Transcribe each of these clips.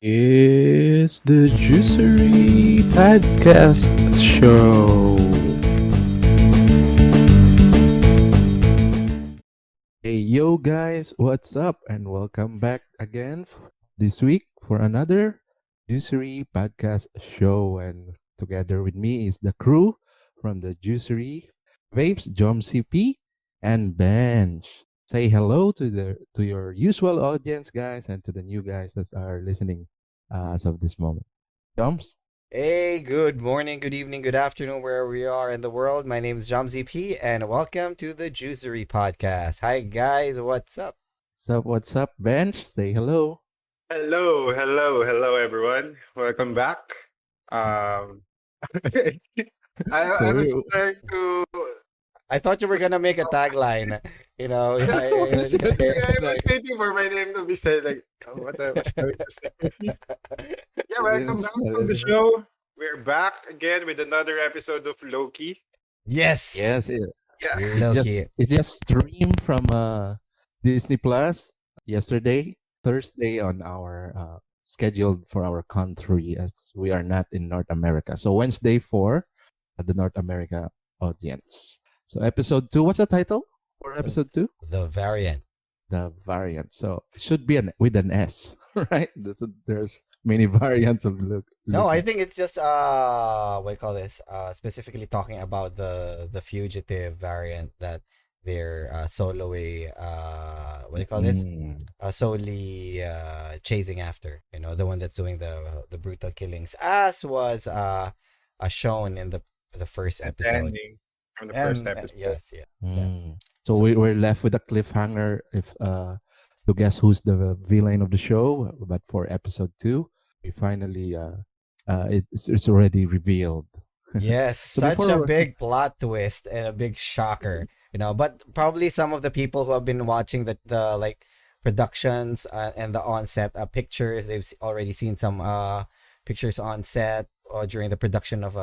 It's the Juicery Podcast Show. Hey, yo, guys, what's up? And welcome back again this week for another Juicery Podcast Show. And together with me is the crew from the Juicery Vapes, Jom CP, and Bench. Say hello to your usual audience, guys, and to the new guys that are listening as of this moment. Joms? Hey, good morning, good evening, good afternoon, wherever we are in the world. My name is Jamzi P, and welcome to the Juicery Podcast. Hi, guys, what's up? What's up, Bench? Say hello. Hello, everyone. Welcome back. Um, I So we, was trying to. I thought you were gonna make a tagline. You know, I was waiting for my name to be said. Like, what I was going to say. Yeah, welcome back to the show. We're back again with another episode of Loki. yes, yes, Yeah, Loki. it just streamed from Disney Plus yesterday, Thursday, on our scheduled for our country as we are not in North America. So Wednesday for the North America audience. So episode 2, what's the title for episode 2? The variant. The variant. So it should be with an S, right? There's many variants of look. No, I think it's just what do you call this? Specifically talking about the fugitive variant that they're solely what do you call this? Solely chasing after. You know, the one that's doing the brutal killings, as was shown in the first episode. ending from the first episode. Yes, yeah. So we're left with a cliffhanger if to guess who's the villain of the show. But for episode 2, we finally it's already revealed. Yes, So such a before- big plot twist and a big shocker, you know. But probably some of the people who have been watching the like productions and the on-set pictures, they've already seen some pictures on set or during the production of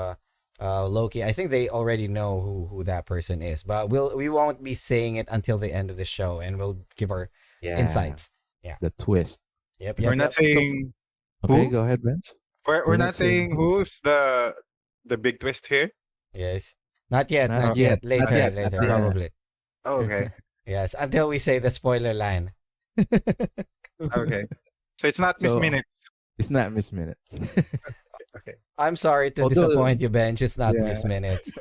Loki. I think they already know who that person is, but we won't be saying it until the end of the show, and we'll give our insights. The twist. Yep, We're not saying Okay, Who? go ahead, Bench. we're not saying who's the big twist here. Yes. Not yet, Not not yet, yet. Later, not yet, later, not yet. probably. Oh, okay, Yes, until we say the spoiler line. okay. So it's not Miss So- Minutes. It's not Miss Minutes. Okay. I'm sorry to Although- disappoint you, Bench. It's not Yeah. Miss Minutes.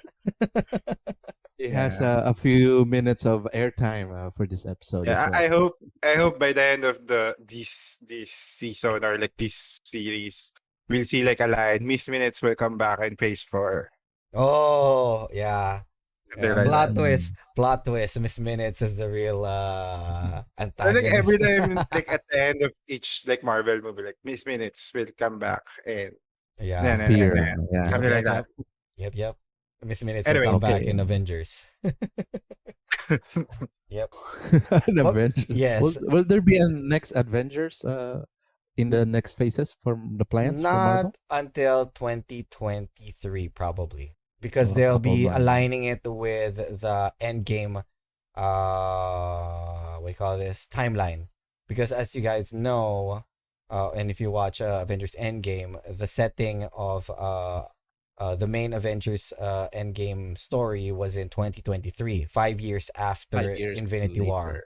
It has a few minutes of airtime for this episode. Yeah, as well. I hope by the end of this season or like this series, we'll see like a line. Miss Minutes will come back and face for. Oh, yeah. They're Yeah, like plot that. twist. Plot twist. Miss Minutes is the real And antagonist. like every time, like at the end of each like Marvel movie, like Miss Minutes will come back and Yeah. Fear. yeah. Yeah. Something like that. Yep. Miss Minutes Anyway, will come back okay. in Avengers. Yep. An Oh, Avengers. yes. Will there be a next Avengers in the next phases from the plans for Marvel? Not until 2023, probably. Because Oh, they'll couple be months. aligning it with the Endgame, what do you call this, timeline. Because as you guys know, and if you watch Avengers Endgame, the setting of the main Avengers Endgame story was in 2023, 5 years after 5 years Infinity War. later.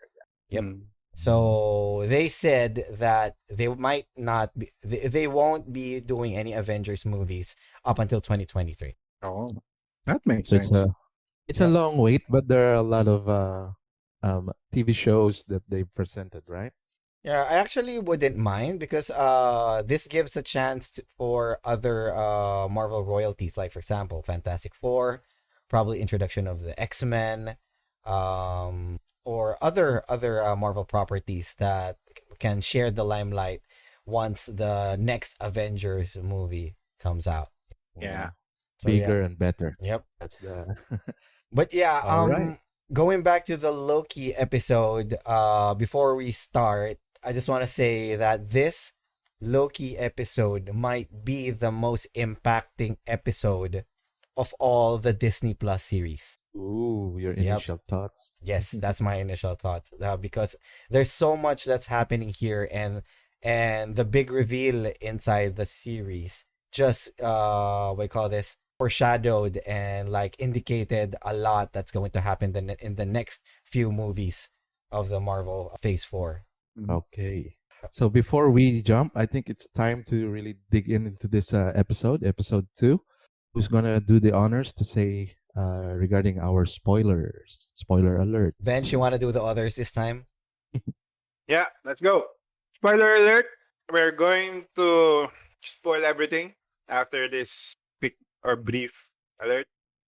Yep. Mm. So they said that they might not be, they won't be doing any Avengers movies up until 2023. Oh, that makes So sense. it's a long wait, but there are a lot of TV shows that they presented, right? Yeah, I actually wouldn't mind because this gives a chance for other Marvel royalties, like for example, Fantastic Four, probably introduction of the X-Men, or other Marvel properties that can share the limelight once the next Avengers movie comes out. Yeah. So, yeah. Bigger and better. Yep. That's the But yeah, All right. going back to the Loki episode, before we start, I just want to say that this Loki episode might be the most impacting episode of all the Disney Plus series. Ooh, your Yep. initial thoughts. Yes, that's my initial thoughts. Because there's so much that's happening here, and and the big reveal inside the series just what do you call this, foreshadowed and like indicated a lot that's going to happen in the next few movies of the Marvel Phase 4. Okay. So before we jump, I think it's time to really dig into this episode 2. Who's gonna do the honors to say regarding our spoilers? Spoiler alerts. Bench, you want to do the others this time? Yeah, let's go. Spoiler alert. We're going to spoil everything after this quick or brief alert.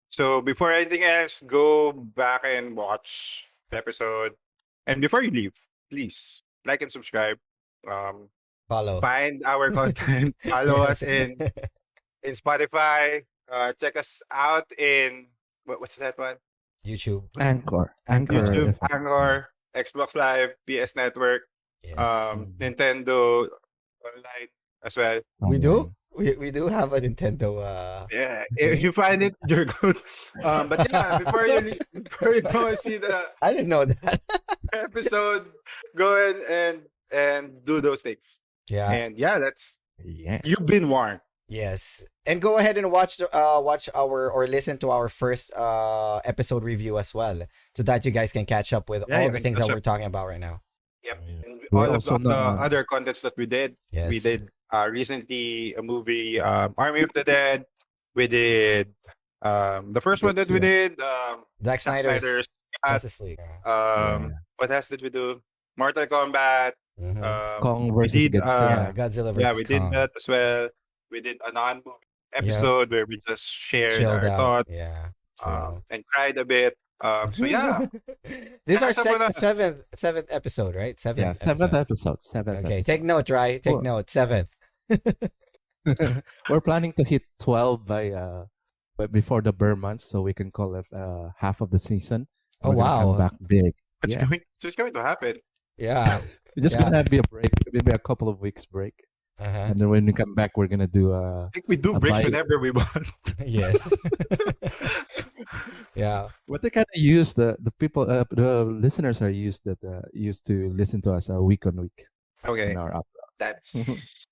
So before anything else, go back and watch the episode. And before you leave, please like and subscribe. Follow. Find our content. Follow us in Spotify. Check us out in what's that one? YouTube. Anchor. YouTube, FM. Anchor, Xbox Live, PS Network, Yes. Nintendo Online as well. We do? We do have a Nintendo Yeah, if you find it, you're good. But yeah, before you go and see the I didn't know that. episode, go in and do those things. Yeah. And yeah, that's Yeah. you've been warned. Yes. And go ahead and watch our or listen to our first episode review as well, so that you guys can catch up with Yeah, all you the can things that catch we're talking about right now. Yep. Yeah. And We're all of also the not- other contents that we did. Yes. We did recently a movie, Army of the Dead. We did the first one that we did, Zack Zack Snyder's Cut. Justice League. What else did we do? Mortal Kombat. Mhm. Kong we versus did, Yeah, Godzilla. Godzilla versus Yeah, we did Kong. that as well. We did a non-movie episode where we just shared Chilled our out. thoughts Yeah. chill. and cried a bit. So yeah, This is our Catch up with us. seventh episode, right? Yeah, seventh episode. Seventh Okay, episode. take note, right? Take Cool. note. Seventh. We're planning to hit 12 by before the Burr months, so we can call it half of the season. Oh, We're gonna come wow. back big. it's Yeah. going to happen. Yeah. We're just Yeah. gonna be a break, maybe a couple of weeks break, Uh-huh. and then when we come back, we're gonna do I think we do A breaks bite. whenever we want. Yes. Yeah. But they're kind of used the people the listeners are used to listen to us week on week Okay, in our uploads.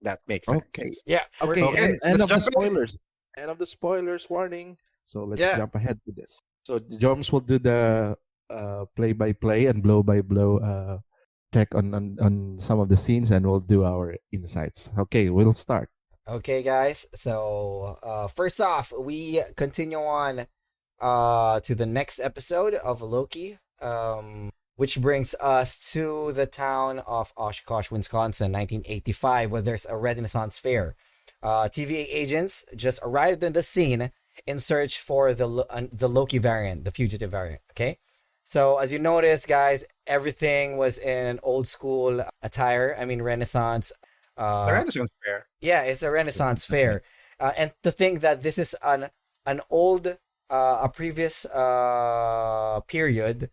that makes sense. Okay. Yeah. Okay, Okay, end let's of the jump in. spoilers. End of the spoilers warning. So let's Yeah. jump ahead to this. So Joms will do the play by play and blow by blow check on some of the scenes, and we'll do our insights. Okay, we'll start. Okay, guys. So, first off, we continue on to the next episode of Loki, which brings us to the town of Oshkosh, Wisconsin, 1985, where there's a Renaissance fair. TVA agents just arrived on the scene in search for the Loki variant, the fugitive variant. Okay. So as you notice, guys, everything was in old school attire. I mean, Renaissance. The Renaissance Fair. Yeah, it's a Renaissance fair, and to think that this is an old, a previous period,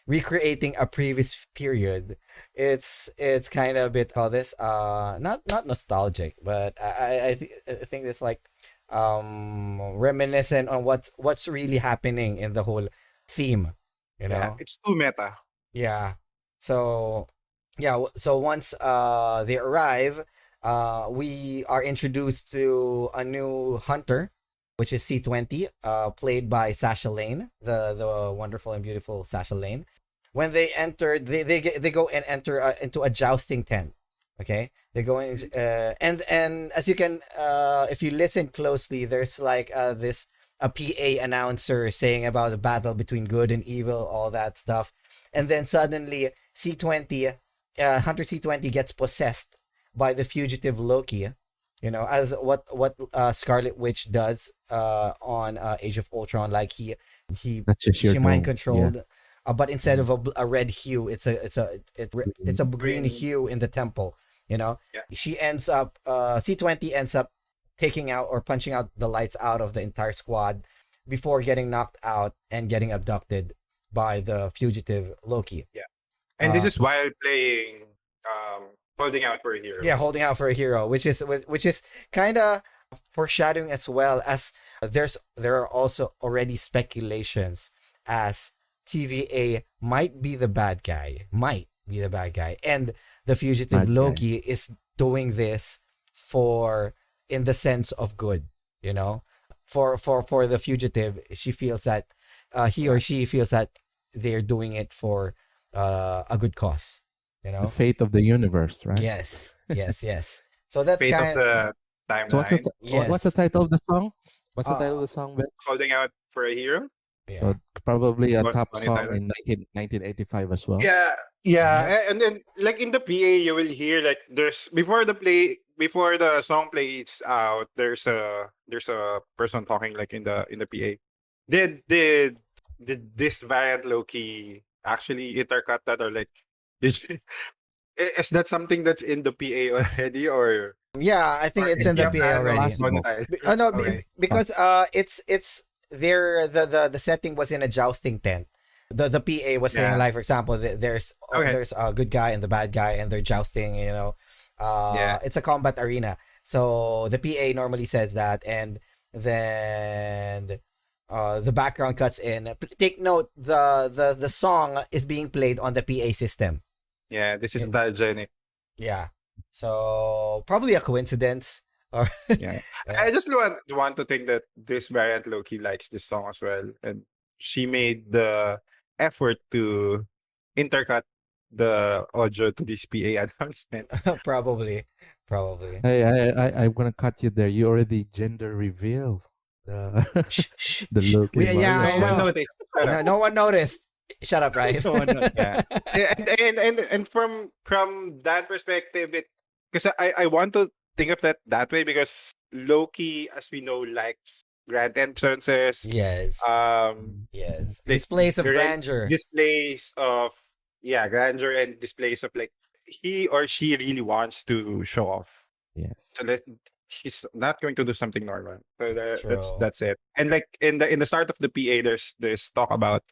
recreating a previous period. It's kind of a bit called this not nostalgic, but I think it's like reminiscent on what's really happening in the whole theme. You know. Yeah, it's too meta. Yeah. So so once they arrive, we are introduced to a new hunter, which is C20, played by Sasha Lane, the wonderful and beautiful Sasha Lane. When they enter, they go and enter into a jousting tent. Okay, they go in, and as you can, if you listen closely, there's like this a PA announcer saying about the battle between good and evil, all that stuff. And then suddenly C20, Hunter C20 gets possessed by the fugitive Loki, you know, as what Scarlet Witch does on Age of Ultron. Like he That's just your she mind goal. controlled, but instead of a red hue, it's a green hue in the temple. You know, Yeah. she ends up C20 ends up taking out or punching out the lights out of the entire squad before getting knocked out and getting abducted by the fugitive Loki. And this is while playing Holding Out for a Hero. Yeah, holding out for a hero, which is kind of foreshadowing as well, as there are also already speculations as TVA might be the bad guy, and the fugitive Bad guy. Loki is doing this for in the sense of good, you know. For the fugitive, she feels that he or she feels that they're doing it for a good cause, you The know. fate of the universe, right? Yes, yes, yes. So that's Fate of kind. the So timeline. what's the Yes. title of the song? What's the Uh, title of the song, Ben? Holding out for a hero. So yeah. probably a What top Bonnie song Tyler. in 1985 as well. Yeah, yeah, Yep. and then like in the PA, you will hear like there's before the song plays out. There's a person talking like in the PA. Did did this variant Loki actually intercut that, or like is is that something that's in the PA already, Yeah, I think or it's is in the just PA already. Possible. monetized? Oh no, Okay. because it's there the setting was in a jousting tent. The PA was saying Yeah. like, for example, Okay. there's a good guy and the bad guy and they're jousting, you know. Yeah. It's a combat arena. So the PA normally says that, and then the background cuts in. Take note, the song is being played on the PA system. Yeah. This is And nostalgic. yeah. So probably a coincidence or Yeah. yeah. I just want to think that this variant Loki likes this song as well, and she made the effort to intercut the audio to this PA announcement. Probably. Probably. Hey, I'm gonna cut you there. You already gender revealed the Shh, shh, the shh. Loki Yeah, I No one variant. know. noticed. Shut up. No one noticed. Shut up, right? No one knows. Yeah. And from that perspective, it because I want to think of that way, because Loki, as we know, likes grand entrances, Yes. um, Yes. like Displays of grand grandeur. displays of, yeah, grandeur, and displays of like he or she really wants to show off. Yes. So that he's not going to do something normal. So that's True. that's it. And like in the start of the PA, there's talk about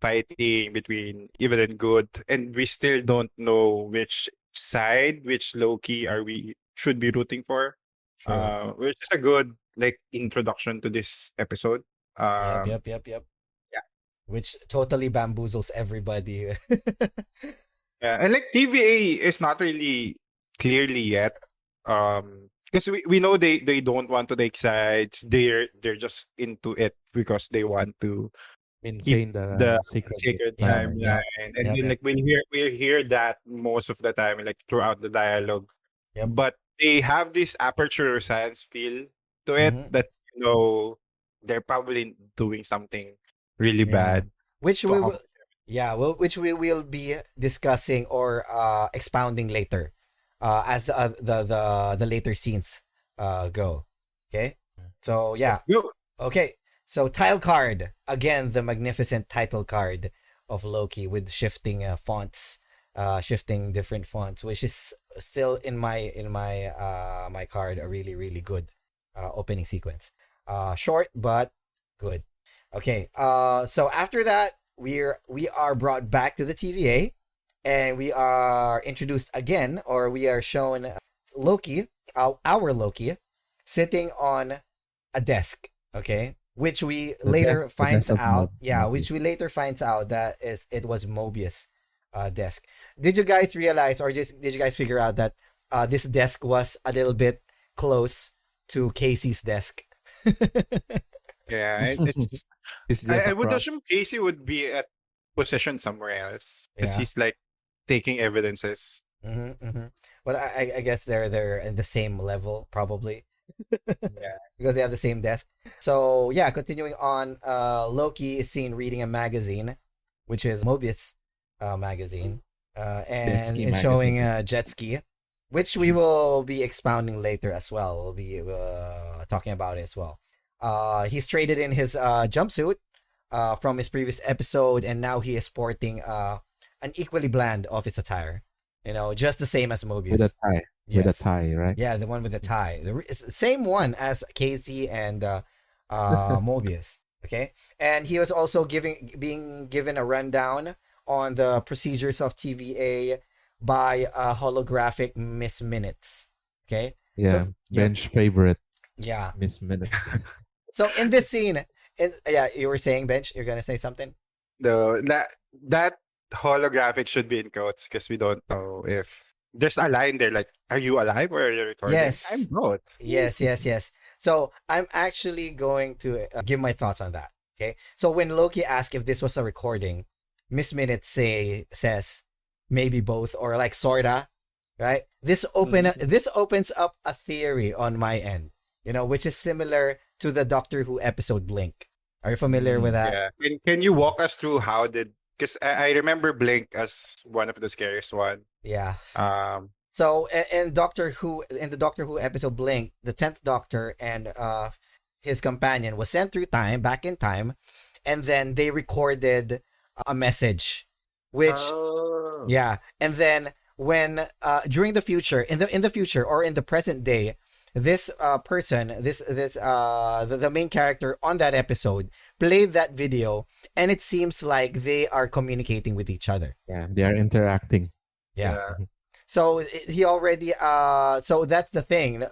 fighting between evil and good, and we still don't know which side, which Loki are we should be rooting for. True. Which is a good like introduction to this episode. Yep, Um, yep, yep, yep. yeah, Which totally bamboozles everybody. yeah, and like TVA is not really clearly yet. Because we know they don't want to take sides. They're just into it because they want to keep Maintain the the sacred sacred Yep, timeline. yep, timeline, and yep, then yep, like we hear that most of the time, like throughout the dialogue. yep. But they have this aperture science feel to it Mm-hmm. that they're probably doing something really Yeah. bad Which to we will, accomplish. yeah, well, which we will be discussing or expounding later, as the later scenes go. Okay, so Let's yeah, go. okay. So tile card again, the magnificent title card of Loki with shifting fonts, shifting different fonts, which is still in my card a really really good opening sequence. Short but good. Okay. So after that, we are brought back to the TVA, and we are introduced again, or we are shown Loki, our Loki, sitting on a desk. Okay, which we later The finds death of out. Yeah, Loki. which we later finds out that it was Mobius' desk. Did you guys realize, or just did you guys figure out that this desk was a little bit close to Casey's desk? Yeah, it's. It's just I would across. assume Casey would be at position somewhere else because Yeah. he's like taking evidences. Mm-hmm, mm-hmm. But I guess they're in the same level probably Yeah. because they have the same desk. So yeah, continuing on, Loki is seen reading a magazine, which is Mobius magazine, Jet and ski it's showing magazine. a jet ski, which we will be expounding later as well. We'll be talking about it as well. He's traded in his jumpsuit from his previous episode, and now he is sporting an equally bland office attire. You know, just the same as With a Mobius. tie. With a Yes. tie, right? Yeah, the one with the tie. It's the same one as Casey and Mobius. Okay, and he was also being given a rundown on the procedures of TVA by holographic Miss Minutes. Okay, Yeah. so yeah, Bench favorite, yeah. Miss Minute. So in this scene, yeah, you were saying, Bench, you're gonna say something. The that holographic should be in quotes because we don't know if there's a line there like, "Are you alive or are you recording?" I'm Yes. both. Yes. So I'm actually going to give my thoughts on that. Okay. So when Loki asked if this was a recording, Miss Minute says maybe both or like sorta, right? This opens up a theory on my end, which is similar to the Doctor Who episode Blink. Are you familiar with that? Yeah. Can you walk us through how did? Because I remember Blink as one of the scariest one. Yeah. Um. So in the Doctor Who episode Blink, the 10th Doctor and his companion was sent through time, back in time, and then they recorded a message, which Oh. yeah, and then when during the future, in the future or in the present day, this person, the main character on that episode played that video, and it seems like they are communicating with each other. Yeah, they are interacting. Yeah. Yeah. So he already so that's the thing.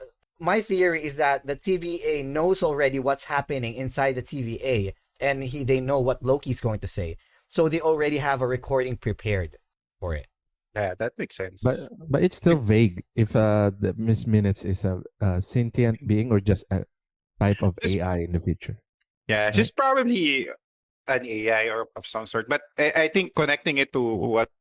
My theory is that the TVA knows already what's happening inside the TVA, and they know what Loki's going to say. So they already have a recording prepared for it. Yeah, that makes But sense. but it's still vague if the Miss Minutes is a sentient being or just a type of It's- AI in the future. Yeah, she's probably an AI or of some sort. But I think connecting it to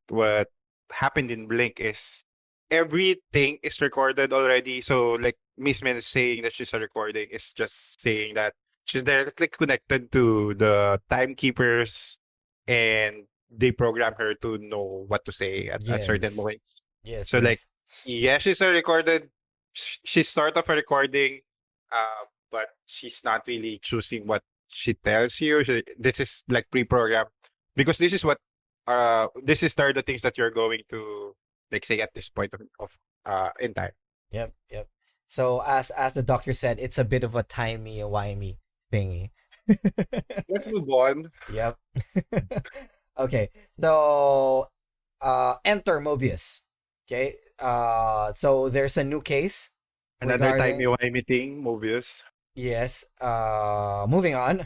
what happened in Blink is everything is recorded already. So like Miss Min is saying that she's a recording is just saying that she's directly connected to the timekeepers and they program her to know what to say at certain Yes. moments. Yes. So like yes. yeah, she's a recorded she's sort of a recording, but she's not really choosing what she tells you. This is like pre-programmed because this is the things that you're going to like say at this point of in time. Yep. So as the doctor said, it's a bit of a timey-wimey thingy. Let's move on. Yep. Okay. So enter Mobius. Okay. So there's a new case. Another regarding- timey-wimey thing, Mobius. Yes. Moving on.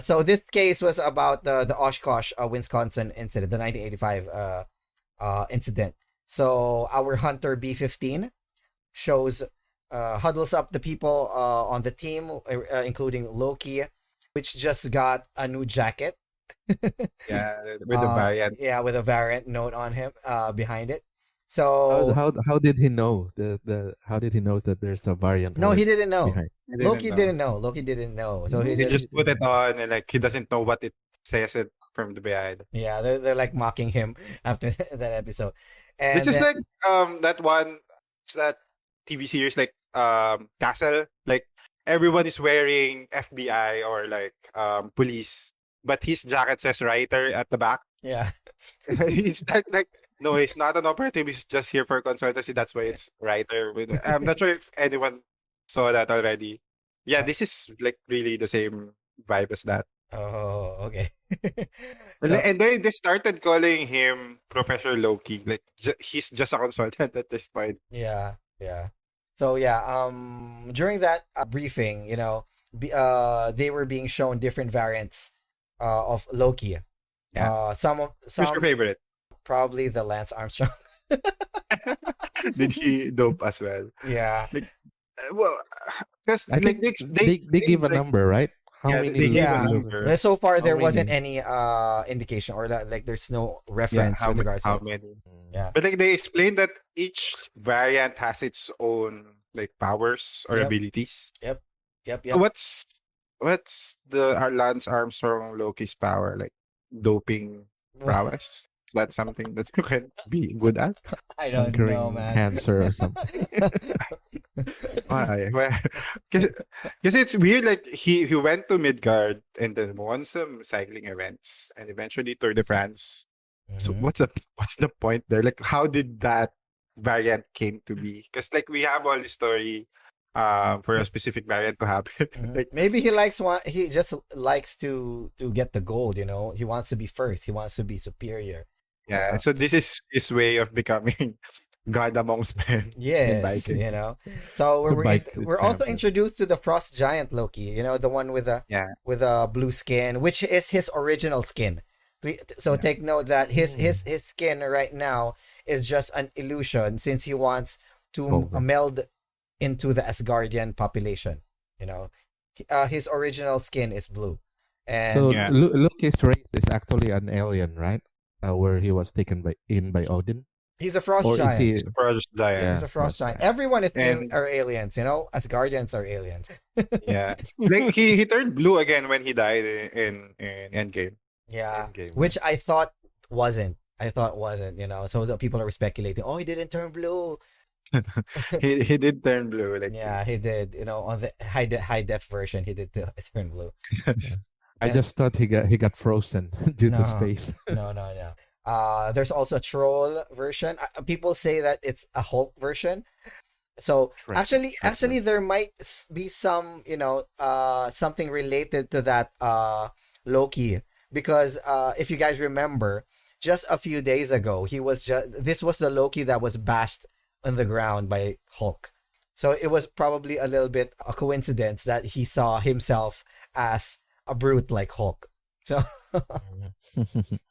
So this case was about the Oshkosh, Wisconsin incident, the 1985 incident. So our hunter B-15 huddles up the people on the team, including Loki, which just got a new jacket. Yeah, with the variant. Yeah, with a variant note on him behind it. How, So how did he know how did he know that there's a variant? no, word he didn't know. behind? He didn't Loki know. didn't know. Loki didn't know. So he He just just put it on and like he doesn't know what it says it from the behind. yeah, they're like mocking him after that episode. And This is then- like that one it's that TV series like Castle. Like everyone is wearing FBI or like police, but his jacket says writer at the back. yeah. He's like no, he's not an operative. He's just here for consultancy. That's why it's writer. I'm not sure if anyone saw that already. Yeah, this is like really the same vibe as that. Oh, okay. And they started calling him Professor Loki. Like he's just a consultant at this point. Yeah. So yeah, during that briefing, they were being shown different variants of Loki. Yeah. Who's your Some favorite? probably the Lance Armstrong. Did he dope as well? Yeah. Well, because I think they give a like, number, right? How Yeah, many? they give a number. But so far there How wasn't many? any indication or that like there's no Yeah, reference with regards to how it. many? Yeah. But like they explained that each variant has its own like powers or Yep. abilities. Yep. So what's the Lance Armstrong Loki's power? Like doping prowess? Is that something that you can be good at? I don't Conquering know, man. cancer or something. Why? Because it's weird. Like he went to Midgard and then won some cycling events and eventually Tour de France. So Mhm. what's the point there? Like how did that variant came to be? Because like we have all the story for a specific variant to happen. Mhm. Like Maybe he just likes to get the gold, He wants to be first. He wants to be superior. yeah, so this is his way of becoming God amongst men. Yes, biking. So The bike we're also champion. introduced to the frost giant Loki, the one with Yeah. a blue skin, which is his original skin. So take note that Mm. his skin right now is just an illusion since he wants to Okay. meld into the Asgardian population. You know, his original skin is blue, So and Yeah. Loki's race is actually an alien, right? Where he was taken by Odin, he's a frost or is giant. he? Frost Giant. He's Yeah, a frost Frost giant. giant. Everyone is And are aliens. You know, Asgardians are aliens. yeah, like he turned blue again when he died in Endgame. Yeah, Endgame, yeah. which I thought wasn't. I thought wasn't. You know, so the people are speculating. Oh, he didn't turn blue. He did turn blue, like Yeah, he did. You know, on the high def version, he did turn blue. Yeah. yes. I And just thought he got frozen due to no, space. no. There's also a troll version. People say that it's a Hulk version. So Shrek, Shrek actually, version. there might be some, something related to that Loki, because if you guys remember, just a few days ago, this was the Loki that was bashed on the ground by Hulk. So it was probably a little bit a coincidence that he saw himself as a brute like Hulk. So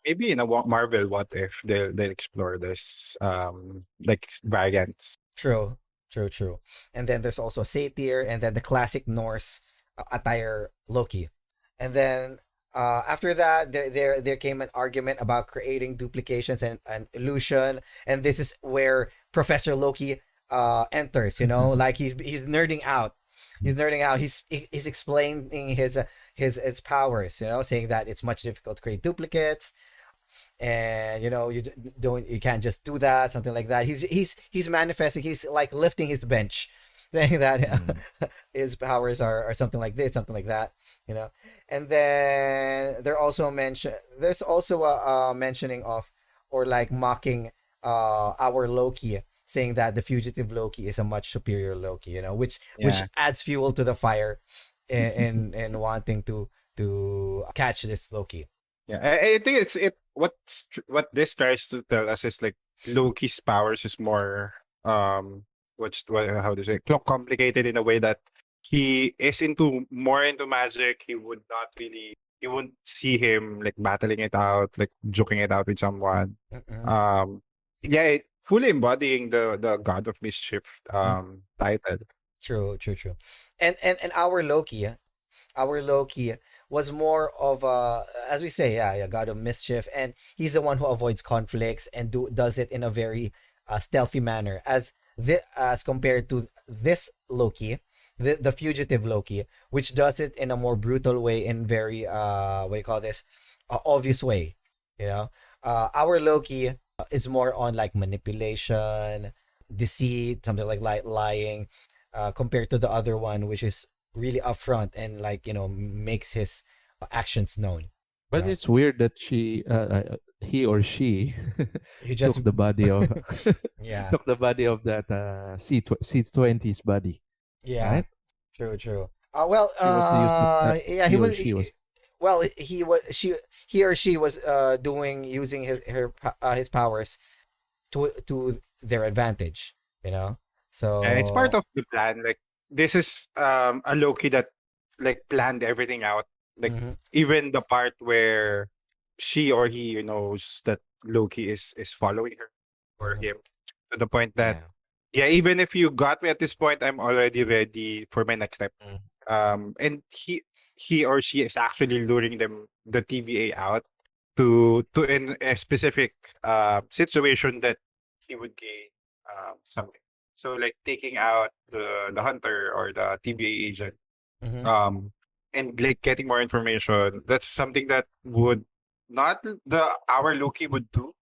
Maybe in a Marvel What If they'll explore this like variants. true, true. And then there's also Satyr, and then the classic Norse attire Loki. And then after that, there came an argument about creating duplications and illusion, and this is where Professor Loki enters. You know, like he's nerding out. He's nerding out. He's explaining his powers. You know, saying that it's much difficult to create duplicates, and you know you can't just do that, something like that. He's manifesting. He's like lifting his bench, saying that Mm. his powers are something like this, something like that. You know, and then there's also a mentioning of, or like mocking our Loki, saying that the fugitive Loki is a much superior Loki. You know, which Yeah. adds fuel to the fire in wanting to catch this Loki. Yeah. I think what this tries to tell us is like Loki's powers is more how to say complicated in a way that he is more into magic. You wouldn't see him like battling it out, like joking it out with someone. Mm-mm. Um yeah, fully embodying the God of Mischief title. True. And our Loki was more of a, as we say, yeah, god of mischief, and he's the one who avoids conflicts and does it in a very stealthy manner, as compared to this Loki, the fugitive Loki, which does it in a more brutal way, in very what do you call this, obvious way. You know, our Loki is more on like manipulation, deceit, something like lying, compared to the other one, which is really upfront and like makes his actions known. You But know, it's weird that he or she he took just the body of yeah, took the body of that C20's body, yeah, right? true. She was using Yeah, he he or was. she was. Well, he or she was using his powers to their advantage. You know, And it's part so of the plan. Like this is a Loki that like planned everything out. Like mhm, even the part where she or he knows that Loki is following her or mhm, him, to the point that yeah. yeah, even if you got me at this point, I'm already ready for my next step. Mm. And he or she is actually luring the TVA out to in a specific situation that he would gain something. So like taking out the hunter or the TVA agent, Mhm. um, and like getting more information. That's something that would not the our Loki would do.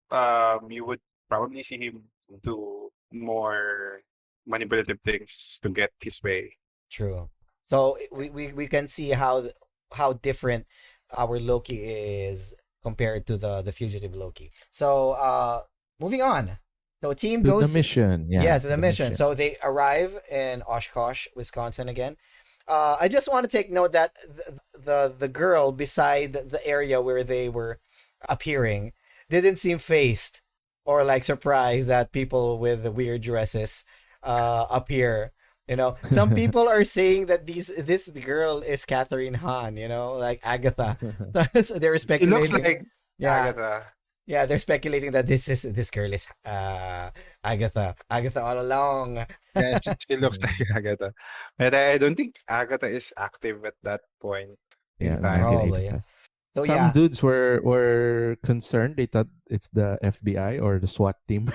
You would probably see him do more manipulative things to get his way. True. So we can see how different our Loki is compared to the fugitive Loki. So moving on. So team To the goes, mission, yeah, yeah, to to the the mission. mission. So they arrive in Oshkosh, Wisconsin again. I just want to take note that the girl beside the area where they were appearing didn't seem phased or like surprised that people with the weird dresses appear. You know, some people are saying that this girl is Catherine Hahn. You know, like Agatha. So they were It looks speculating. like Yeah, Agatha. yeah. They're speculating that this girl is Agatha. Agatha all along. Yeah, she looks Mm. like Agatha. But I don't think Agatha is active at that point in Yeah, time. probably. 1985. So Some yeah. dudes were concerned. They thought it's the FBI or the SWAT team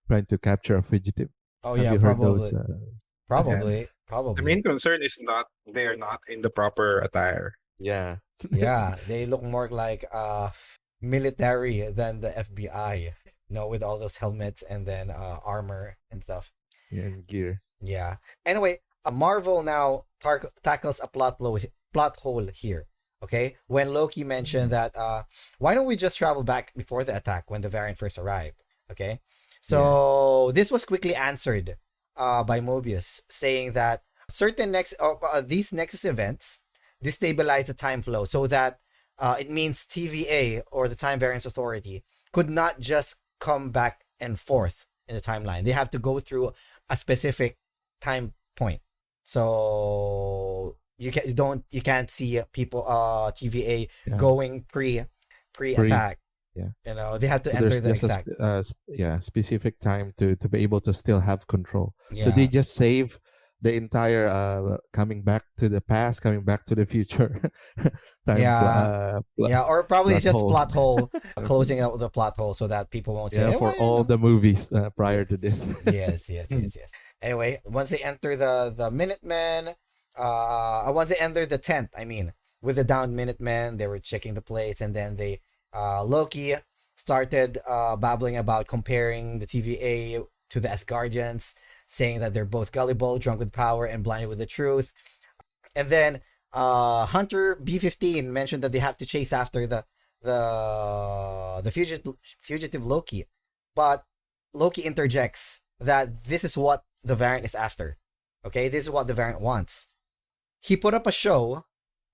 trying to capture a fugitive. Oh Have yeah, you heard those? probably. Yeah. Probably. The Probably. main concern is not they're not in the proper attire. Yeah, Yeah, they look more like military than the FBI. With all those helmets and then armor and stuff. yeah, and gear. Yeah. Anyway, a Marvel now tackles a plot hole here. Okay, when Loki mentioned Mm. that, why don't we just travel back before the attack when the variant first arrived? Okay, Yeah, so this was quickly answered by Mobius, saying that these Nexus events destabilize the time flow, so that it means TVA, or the Time Variance Authority, could not just come back and forth in the timeline. They have to go through a specific time point. So you can't see people TVA yeah. going pre Free. attack. Yeah. They have to So enter there's the just a exact. specific time to be able to still have control. So they Yeah. just save the entire coming back to the past, coming back to the future time Yeah. Yeah, or probably plot it's just holes. plot hole, closing out the plot hole so that people won't say, Yeah, "Eh, for well, all the movies Yeah. prior to this. Yes, yes, yes, yes. Anyway, once they enter the Minutemen, once they enter the tent, I mean, with the downed Minutemen, they were checking the place, and then Loki started babbling about comparing the TVA to the Asgardians, saying that they're both gullible, drunk with power, and blinded with the truth. And then Hunter B-15 mentioned that they have to chase after the fugitive Loki, but Loki interjects that this is what the variant is after. Okay, this is what the variant wants. He put up a show.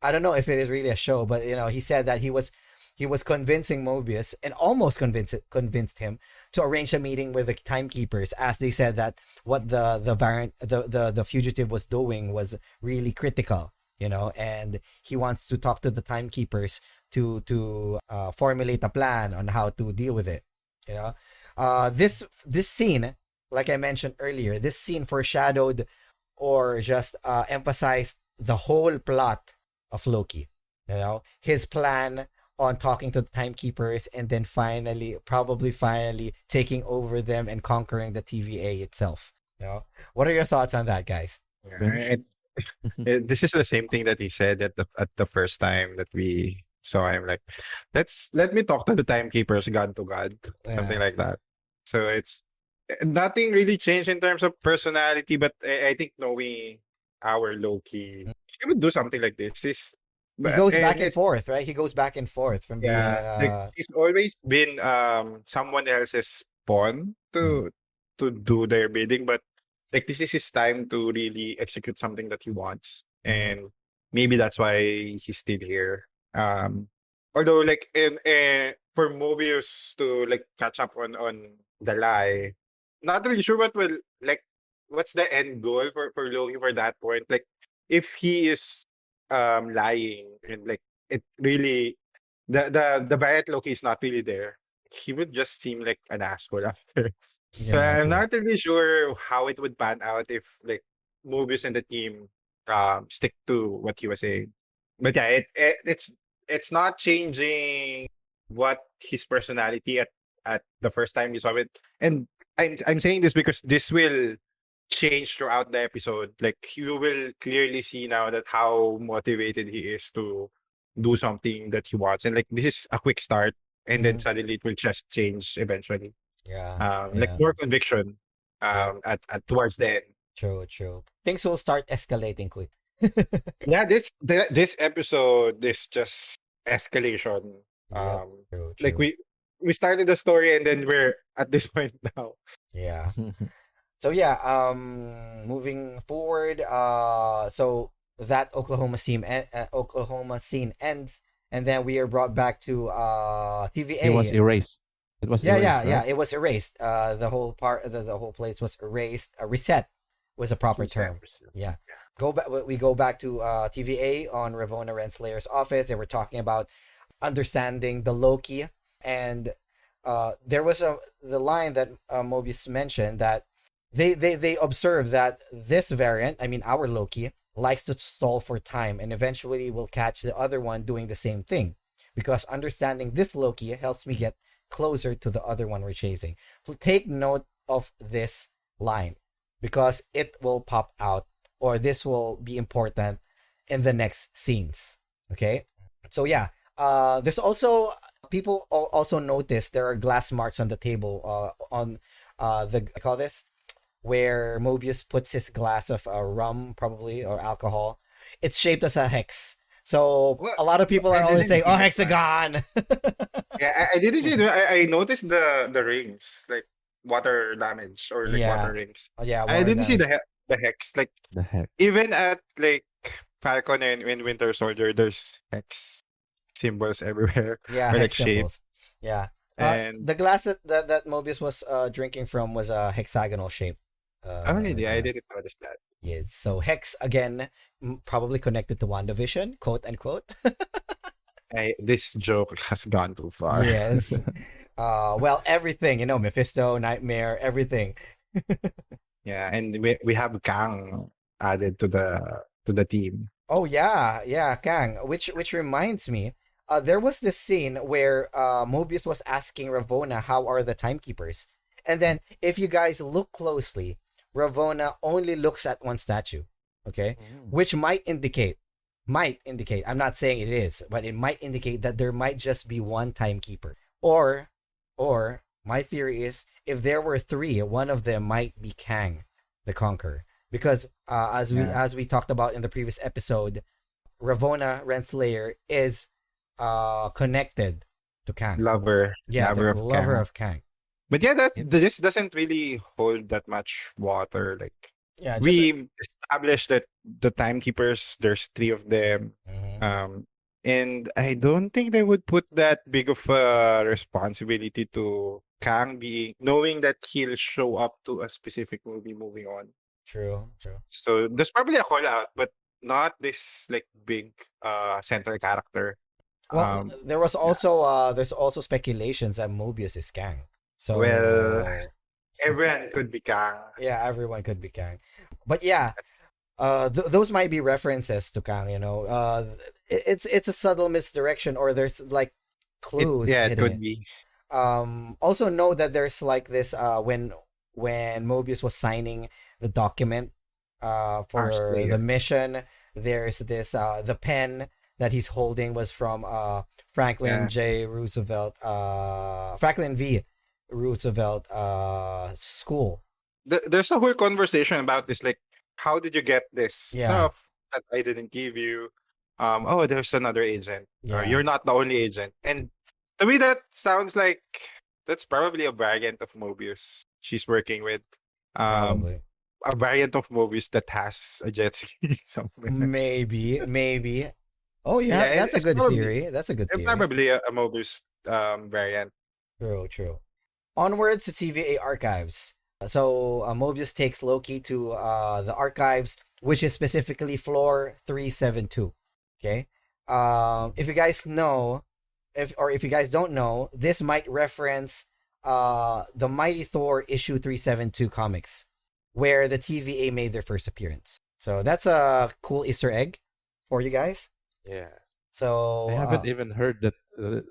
I don't know if it is really a show, but he said that he was convincing Mobius, and almost convinced him to arrange a meeting with the timekeepers, as they said that what the variant the fugitive was doing was really critical, and he wants to talk to the timekeepers to formulate a plan on how to deal with it. This scene, like I mentioned earlier, this scene foreshadowed or just emphasized the whole plot of Loki. His plan on talking to the timekeepers, and then probably finally taking over them and conquering the TVA itself. What are your thoughts on that, guys? Yeah, this is the same thing that he said at the first time that we saw him. Like, let me talk to the timekeepers, God to God, something Yeah. like that. So it's nothing really changed in terms of personality, but I think knowing our Loki, he would do something like this. He But goes back and and forth, right? He goes back and forth from being yeah, like he's always been someone else's pawn mm, to do their bidding, but like this is his time to really execute something that he wants, and maybe that's why he's still here. Although like in for Mobius to like catch up on the lie, not really sure what will like what's the end goal for Loki for that point. Like if he is lying and like it really the variant Loki is not really there, he would just seem like an asshole after. So yeah, I'm true. not really sure how it would pan out if like Mobius and the team stick to what he was saying. But yeah, it's not changing what his personality at the first time you saw it. And I'm saying this because this will change throughout the episode. Like you will clearly see now that how motivated he is to do something that he wants. And like this is a quick start, and then Mhm. suddenly it will just change eventually. Yeah, Like yeah, more conviction yeah. at towards the end. True, true. Things will start escalating quick. Yeah, this episode is just escalation. Yep. True, Like true. we started the story and then we're at this point now. Yeah. So yeah, moving forward, so that Oklahoma scene ends, and then we are brought back to It was TVA. erased. It was Yeah, erased, yeah, right? yeah. It was erased. The whole place was erased. Reset was a proper Reset. term. Yeah. We go back to TVA on Ravonna Renslayer's office. They were talking about understanding the Loki, and there was the line that Mobius mentioned that they observe that this variant, I mean our Loki, likes to stall for time and eventually will catch the other one doing the same thing. Because understanding this Loki helps me get closer to the other one we're chasing. Take note of this line because it will pop out, or this will be important in the next scenes. Okay? So yeah, there's also people also notice there are glass marks on the table on the I call this where Mobius puts his glass of rum probably or alcohol. It's shaped as a hex. So Well, a lot of people are I always didn't saying, "Oh, see that. hexagon." Yeah, I didn't see that. I noticed the rings, like water damage or like Yeah, water rings. yeah, I water didn't see damage. the hex. Like The heck. even at like Falcon and in Winter Soldier, there's hex symbols everywhere Yeah, or like hex shape. symbols. Yeah. And The glass that Mobius was drinking from was a hexagonal shape. oh really, I Glass. didn't notice that. Yes. So hex again, probably connected to WandaVision, quote unquote. This joke has gone too far. Yes. Well, everything, Mephisto, Nightmare, everything. Yeah, and we have Kang added to the team. Oh yeah, yeah, Kang. Which reminds me, there was this scene where Mobius was asking Ravonna how are the timekeepers, and then if you guys look closely, Ravonna only looks at one statue. Okay, Mm. which might indicate. I'm not saying it is, but it might indicate that there might just be one timekeeper, or my theory is if there were three, one of them might be Kang, the Conqueror. Because Yeah. as we talked about in the previous episode, Ravonna Renslayer is connected to Kang. Yeah, the Lover of lover Kang. of Kang. But yeah, Yep. this doesn't really hold that much water. Like Yeah, just we established that the timekeepers, there's three of them. Mhm. And I don't think they would put that big of a responsibility to Kang being knowing that he'll show up to a specific movie moving on. True, true. So there's probably a call out, but not this like big central character. Well, Um there was yeah. also there's also speculations that Mobius is Kang. Well, So everyone could be Kang. yeah, everyone could be Kang. But yeah, those might be references to Kang. It's a subtle misdirection, or there's like clues It hitting could it. be. Also know that there's like this when Mobius was signing the document Our for the Slayer. mission, there's this the pen that he's holding was from Franklin Yeah. J. Roosevelt Franklin V. Roosevelt school. There's a whole conversation about this. Like, how did you get this Yeah, stuff that I didn't give you? Oh, there's another agent. yeah, You're not the only agent. And to me, that sounds like that's probably a variant of Mobius she's working with. Um, probably. a variant of Mobius that has a jet ski somewhere. Maybe. Oh yeah, Yeah, that's a it's good theory. That's a good theory. probably a Mobius variant. True, true. Onwards to TVA archives. So Mobius takes Loki to the archives, which is specifically floor 372. Okay. If you guys know, if you guys don't know, this might reference the Mighty Thor issue 372 comics, where the TVA made their first appearance. So that's a cool Easter egg for you guys. Yes. So I haven't even heard that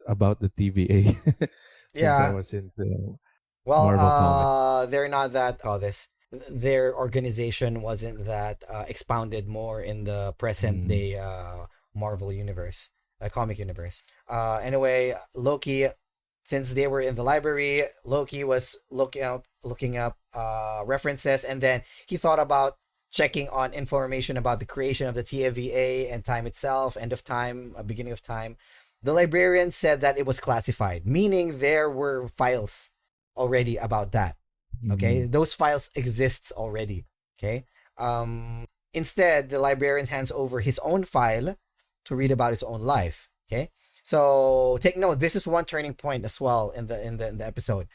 about the TVA since I yeah, was into well, Marvel comics. they're not that call this. Their organization wasn't that expounded more in the present Mm. day Marvel universe, comic universe. Anyway, Loki, since they were in the library, Loki was looking up references, and then he thought about checking on information about the creation of the TVA and time itself, end of time, beginning of time. The librarian said that it was classified, meaning there were files already about that. Okay, Mhm. those files exists already. Okay. Instead, the librarian hands over his own file to read about his own life. Okay. So take note. This is one turning point as well in the episode.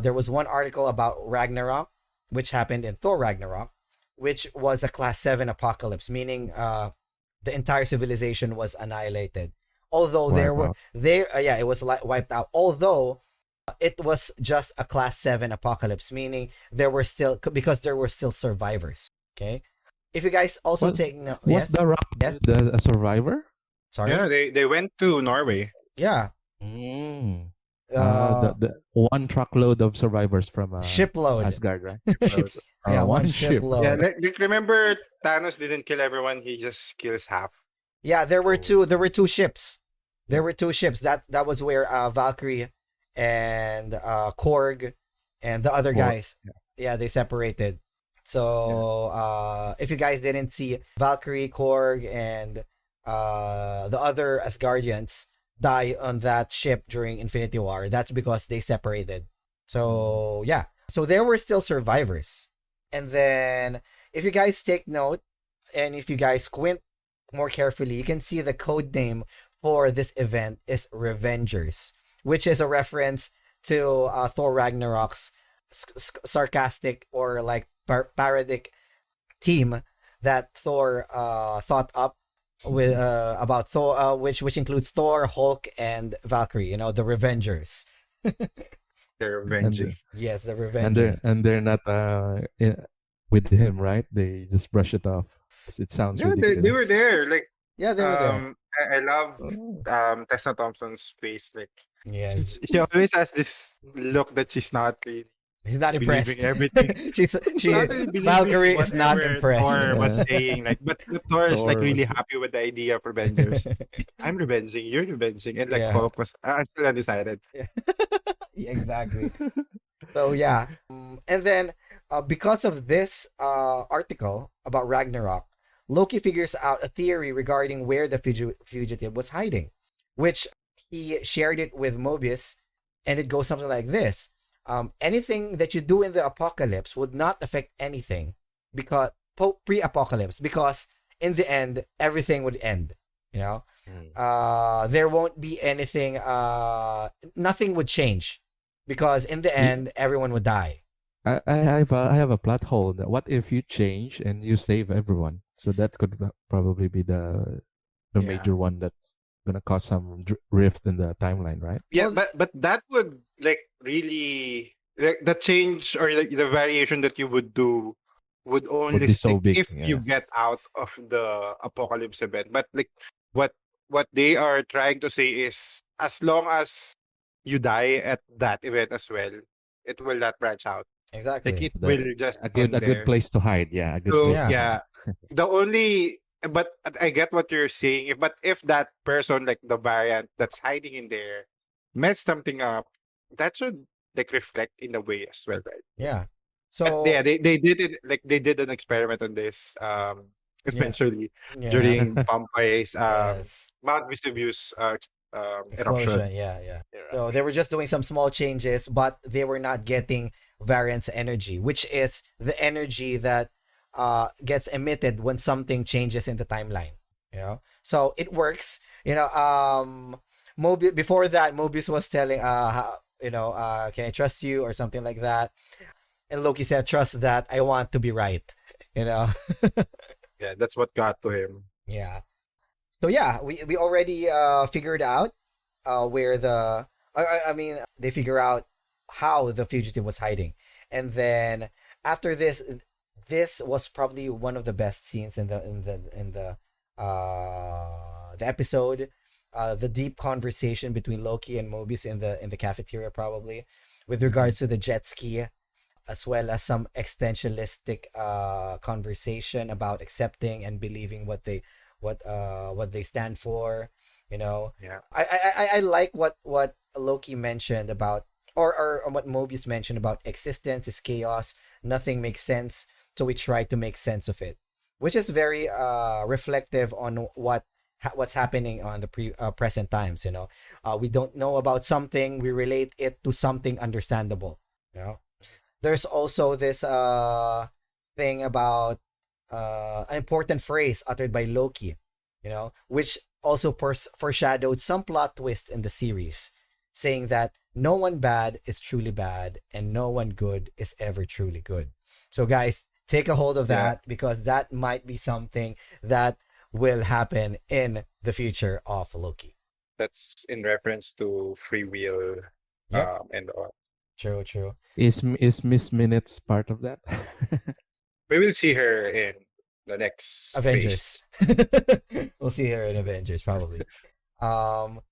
There was one article about Ragnarok, which happened in Thor Ragnarok, which was a class 7 apocalypse, meaning the entire civilization was annihilated. Although there Wipe were out. there, yeah, it was wiped out. Although it was just a class 7 apocalypse, meaning there were still because there were still survivors. Okay, if you guys also Was take no, was yes, the Rock yes, a survivor? Yeah, sorry, they went to Norway. yeah, Mm. uh, The one truckload of survivors from shipload, Asgard, right? Shipload. yeah, one One ship. Yeah, shipload. like remember Thanos didn't kill everyone; he just kills half. Yeah, there were Oh. two. There were two ships. There Yeah. were two ships. That was where Valkyrie and Korg and the other Or guys. Yeah, they separated. So if you guys didn't see Valkyrie, Korg, and the other Asgardians die on that ship during Infinity War, that's because they separated. So yeah, so there were still survivors. And then if you guys take note, and if you guys squint more carefully, you can see the code name for this event is Revengers, which is a reference to Thor Ragnarok's sarcastic or like parodic team that Thor thought up with about Thor, which includes Thor, Hulk, and Valkyrie. You know, the Revengers. They're and avenging. Yes, the and Revengers. they're not with him, right? They just brush it off. 'Cause it sounds Yeah, they were ridiculous. there. Like Yeah, they were there. I love Oh. Tessa Thompson's face. Like Yes, she always has this look that she's not really he's not impressed. believing everything. She's She's she not really believing Valkyrie is not whatever impressed. Thor was saying. Like, but the Thor is like Thor really was happy with the idea of Avengers. I'm revenging, you're revenging, and like Yeah. Hulk was I'm still undecided. Yeah, exactly. So yeah, and then because of this article about Ragnarok, Loki figures out a theory regarding where the fugitive was hiding, which he shared it with Mobius, and it goes something like this: anything that you do in the apocalypse would not affect anything because pre-apocalypse, because in the end everything would end. You know, Mm. there won't be anything. Nothing would change because in the Y- end everyone would die. I have a plot hole. What if you change and you save everyone? So that could probably be the Yeah. major one that's gonna cause some rift in the timeline, right? Yeah, Well, but that would like really like the change or like the variation that you would do would Would only be so stick big. if you Yeah. get out of the apocalypse event. But like what what they are trying to say is as long as you die at that event as well, it will not branch out. Like exactly. it will just A end good there. place to hide. Yeah, a good So place to Yeah, hide. yeah, the only but I get what you're saying. But if that person, like the variant that's hiding in there, messed something up, that should like reflect in a way as well, right? yeah. But yeah, So they did it like they did an experiment on this, yeah, eventually yeah, during Pompey's yes. Mount Vesuvius eruption. Explosion, yeah, yeah. So they Eruption. were just doing some small changes, but they were not getting variance energy, which is the energy that gets emitted when something changes in the timeline. You know, so it works. You know, before that, Mobius was telling can I trust you or something like that, and Loki said, trust that I want to be right. You know, Yeah, that's what got to him. yeah. So yeah, we already figured out where I mean they figure out how the fugitive was hiding, and then after this, this was probably one of the best scenes in the episode. The deep conversation between Loki and Mobius in the cafeteria, probably with regards to the jet ski, as well as some existentialistic conversation about accepting and believing what they stand for. You know, Yeah. I like what Loki mentioned about or what Mobius mentioned about existence is chaos. Nothing makes sense, so we try to make sense of it, which is very reflective on what's happening on the present times. You know, we don't know about something, we relate it to something understandable. You know, there's also this thing about an important phrase uttered by Loki, you know, which also foreshadowed some plot twists in the series, saying that no one bad is truly bad and no one good is ever truly good. So, guys, take a hold of Yeah. that because that might be something that will happen in the future of Loki. that's in reference to free will Yep. and all. True. True. Is Miss Minutes part of that? We will see her in the next Avengers. phase. We'll see her in Avengers probably.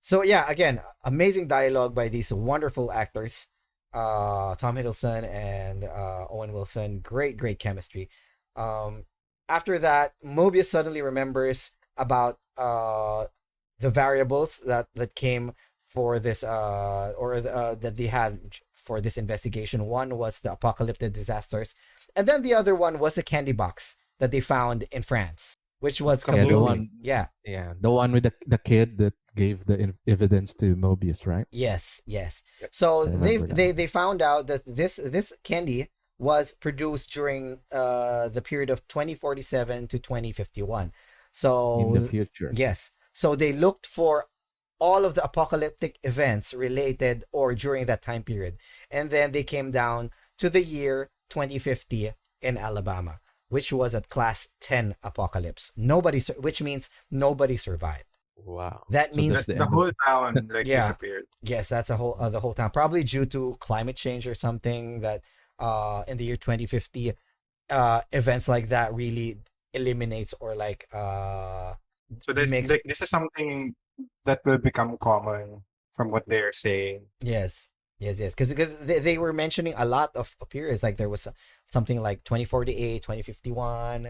So yeah, again, amazing dialogue by these wonderful actors, Tom Hiddleston and Owen Wilson. Great chemistry. After that, Mobius suddenly remembers about the variables that came for this that they had for this investigation. One was the apocalyptic disasters, and then the other one was a candy box that they found in France, which was Yeah, the Kablooey. one. Yeah. Yeah, the one with the kid that gave the evidence to Mobius, right? Yes. Yep. So I remember that. they found out that this candy was produced during the period of 2047 to 2051. In So the future. yes, so they looked for all of the apocalyptic events related or during that time period, and then they came down to the year 2050 in Alabama, which was a class 10 apocalypse. Which means nobody survived. Wow. That So means that's The, the the end of whole town like Yeah. disappeared. Yes, that's the whole time, probably due to climate change or something that in the year 2050 events like that really eliminates or like So this makes this is something that will become common from what they're saying. yes because they were mentioning a lot of periods, like there was something like 2048, 2051,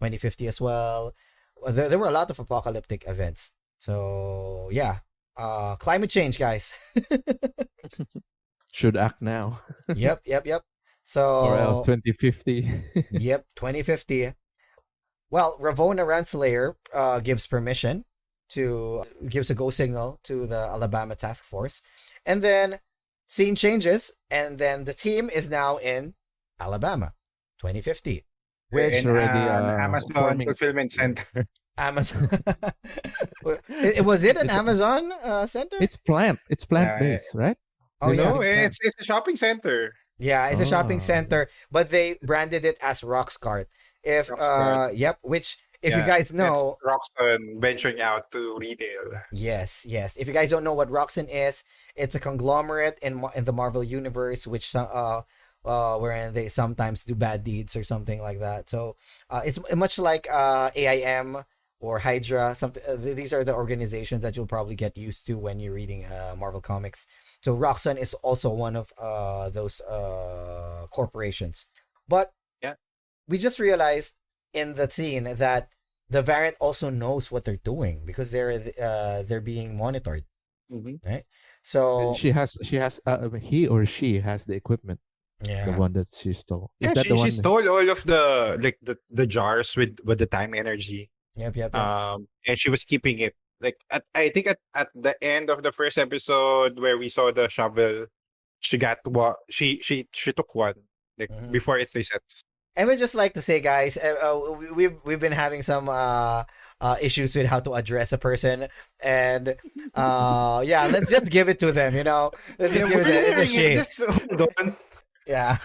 2050 as well. There were a lot of apocalyptic events, so yeah, climate change, guys. should act now. Yep. Or else So 2050. yep, 2050. Well, Ravona Renslayer gives permission gives a go signal to the Alabama task force, and then scene changes, and then the team is now in Alabama, 2050, We're which in already an Amazon forming. fulfillment center. Amazon. Was it an It's Amazon center? it's plant. It's plant Yeah, based, right? Oh They're yeah, No, selling plants. it's a shopping center. yeah, it's a shopping Oh. center, but they branded it as Roxcart. If Roxcart. yep, which if you Yeah, guys it's know, Roxxon venturing out to retail. yes. If you guys don't know what Roxxon is, it's a conglomerate in the Marvel universe, which wherein they sometimes do bad deeds or something like that. So it's much like AIM or Hydra. Something these are the organizations that you'll probably get used to when you're reading Marvel comics. So Roxxon is also one of those corporations. But Yeah. we just realized in the scene that the variant also knows what they're doing because they're being monitored, Mhm. right? So She has he or she has the equipment, the yeah, one that she stole. Is Yeah, that the she one? stole all of the like the jars with the time energy. yep. And she was keeping it. Like I think at the end of the first episode where we saw the shovel, she got what she took one like Mhm. before it resets. And we just like to say, guys, we've been having some issues with how to address a person, and yeah, let's just give it to them. Let's just give it. It's a she. Just hold on. Yeah,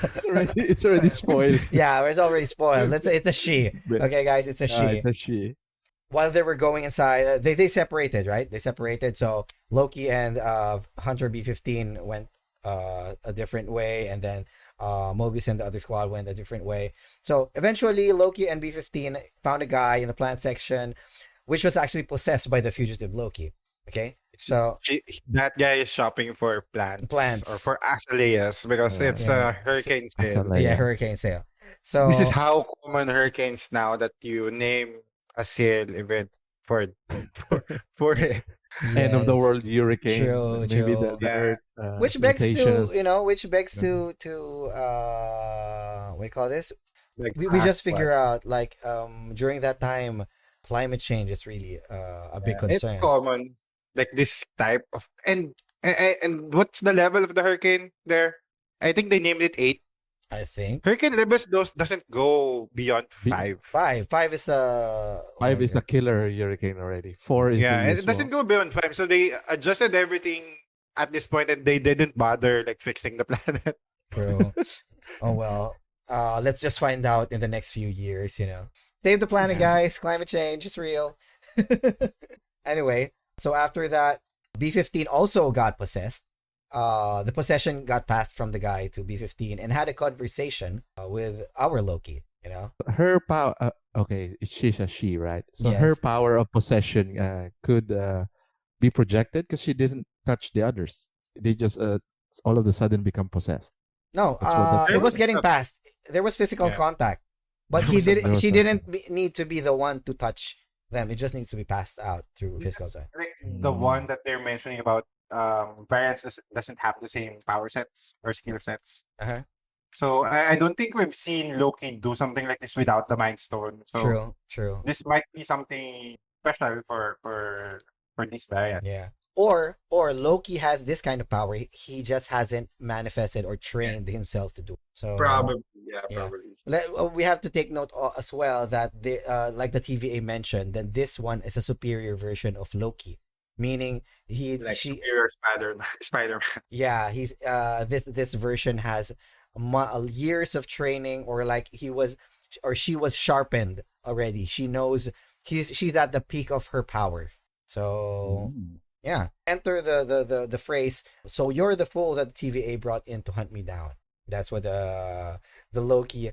it's already spoiled. yeah, it's already spoiled. Let's say it's a she. Okay, guys, it's a she. It's a she. While they were going inside, they separated, right? They separated. So Loki and Hunter B-15 went a different way, and then Mobius and the other squad went a different way. So eventually, Loki and B-15 found a guy in the plant section, which was actually possessed by the fugitive Loki. Okay, so That guy is shopping for plants or for azaleas because it's Yeah. a hurricane sale. Azalea. yeah, hurricane sale. So This is how common hurricanes now that you name a sale event for for it. End of the yes. world hurricane. True, Maybe true. the Yeah. earth. Which begs to mutations. to what do you call this? Like We just what? figure out like during that time climate change is really a big It's concern. common, like this type of and what's the level of the hurricane there? I think they named it 8. I think Hurricane levels doesn't go beyond Be- 5. five is 5 is a killer hurricane already. 4 is Yeah, the it usual. doesn't go beyond 5. So they adjusted everything at this point, and they didn't bother like fixing the planet. True. Oh well. Let's just find out in the next few years. Save the planet, Yeah. guys. Climate change is real. Anyway, so after that, B15 also got possessed. The possession got passed from the guy to B15 and had a conversation with our Loki. Her power. Okay, she's a she, right? So her Yes. power of possession could be projected because she didn't touch the others. They just all of a sudden become possessed. No, That's what. That's it There what. was was getting a, passed. There was physical yeah, contact, but there was a There she was a. didn't need to be the one to touch them. It just needs to be passed out through this physical is contact. like the one Mm. that they're mentioning about variants doesn't have the same power sets or skill sets. Uh-huh. So I don't think we've seen Loki do something like this without the Mind Stone. So True, true. this might be something special for this variant. Yeah. Or Loki has this kind of power. He just hasn't manifested or Yeah. trained himself to do. So Probably, yeah, yeah. probably. We have to take note as well that like the TVA mentioned, that this one is a superior version of Loki, meaning Like she superior Spider Man. yeah, he's this version has years of training, or like he was or she was sharpened already. She knows she's at the peak of her power. So Mm. yeah, enter the phrase. So you're the fool that the TVA brought in to hunt me down. That's what the Loki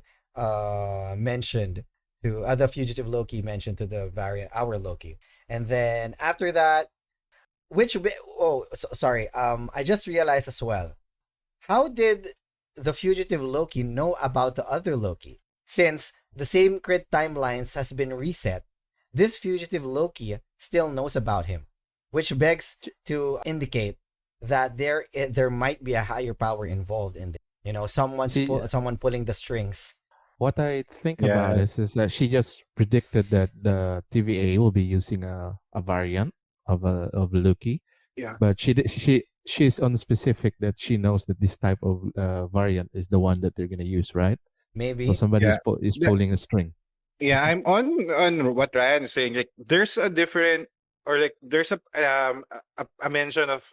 mentioned to the fugitive Loki mentioned to the variant our Loki, and then after that, sorry, I just realized as well. How did the fugitive Loki know about the other Loki? Since the same crit timelines has been reset, this fugitive Loki still knows about him, which begs to indicate that there might be a higher power involved in this. See, Someone pulling the strings. what I think about Yeah. this is that she just predicted that the TVA will be using a variant of Loki, Yeah. but she's on specific that she knows that this type of variant is the one that they're gonna use, right? So Maybe. somebody Yeah. is The- pulling a string. Yeah, I'm on what Ryan is saying. Like, there's a different, or like there's a mention of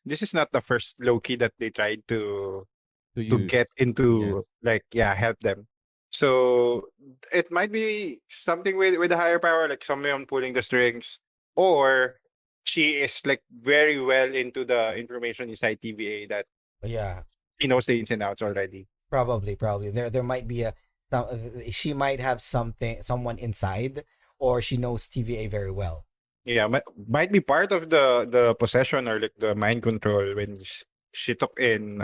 this is not the first Loki that they tried To to get use. into, Yes. like, yeah, help them. So it might be something with a higher power, like someone pulling the strings, or she is like very well into the information inside TVA that Yeah. he knows the ins and outs already. Probably. There might be some, she might have someone inside, or she knows TVA very well. Yeah, might be part of the possession or like the mind control when she took in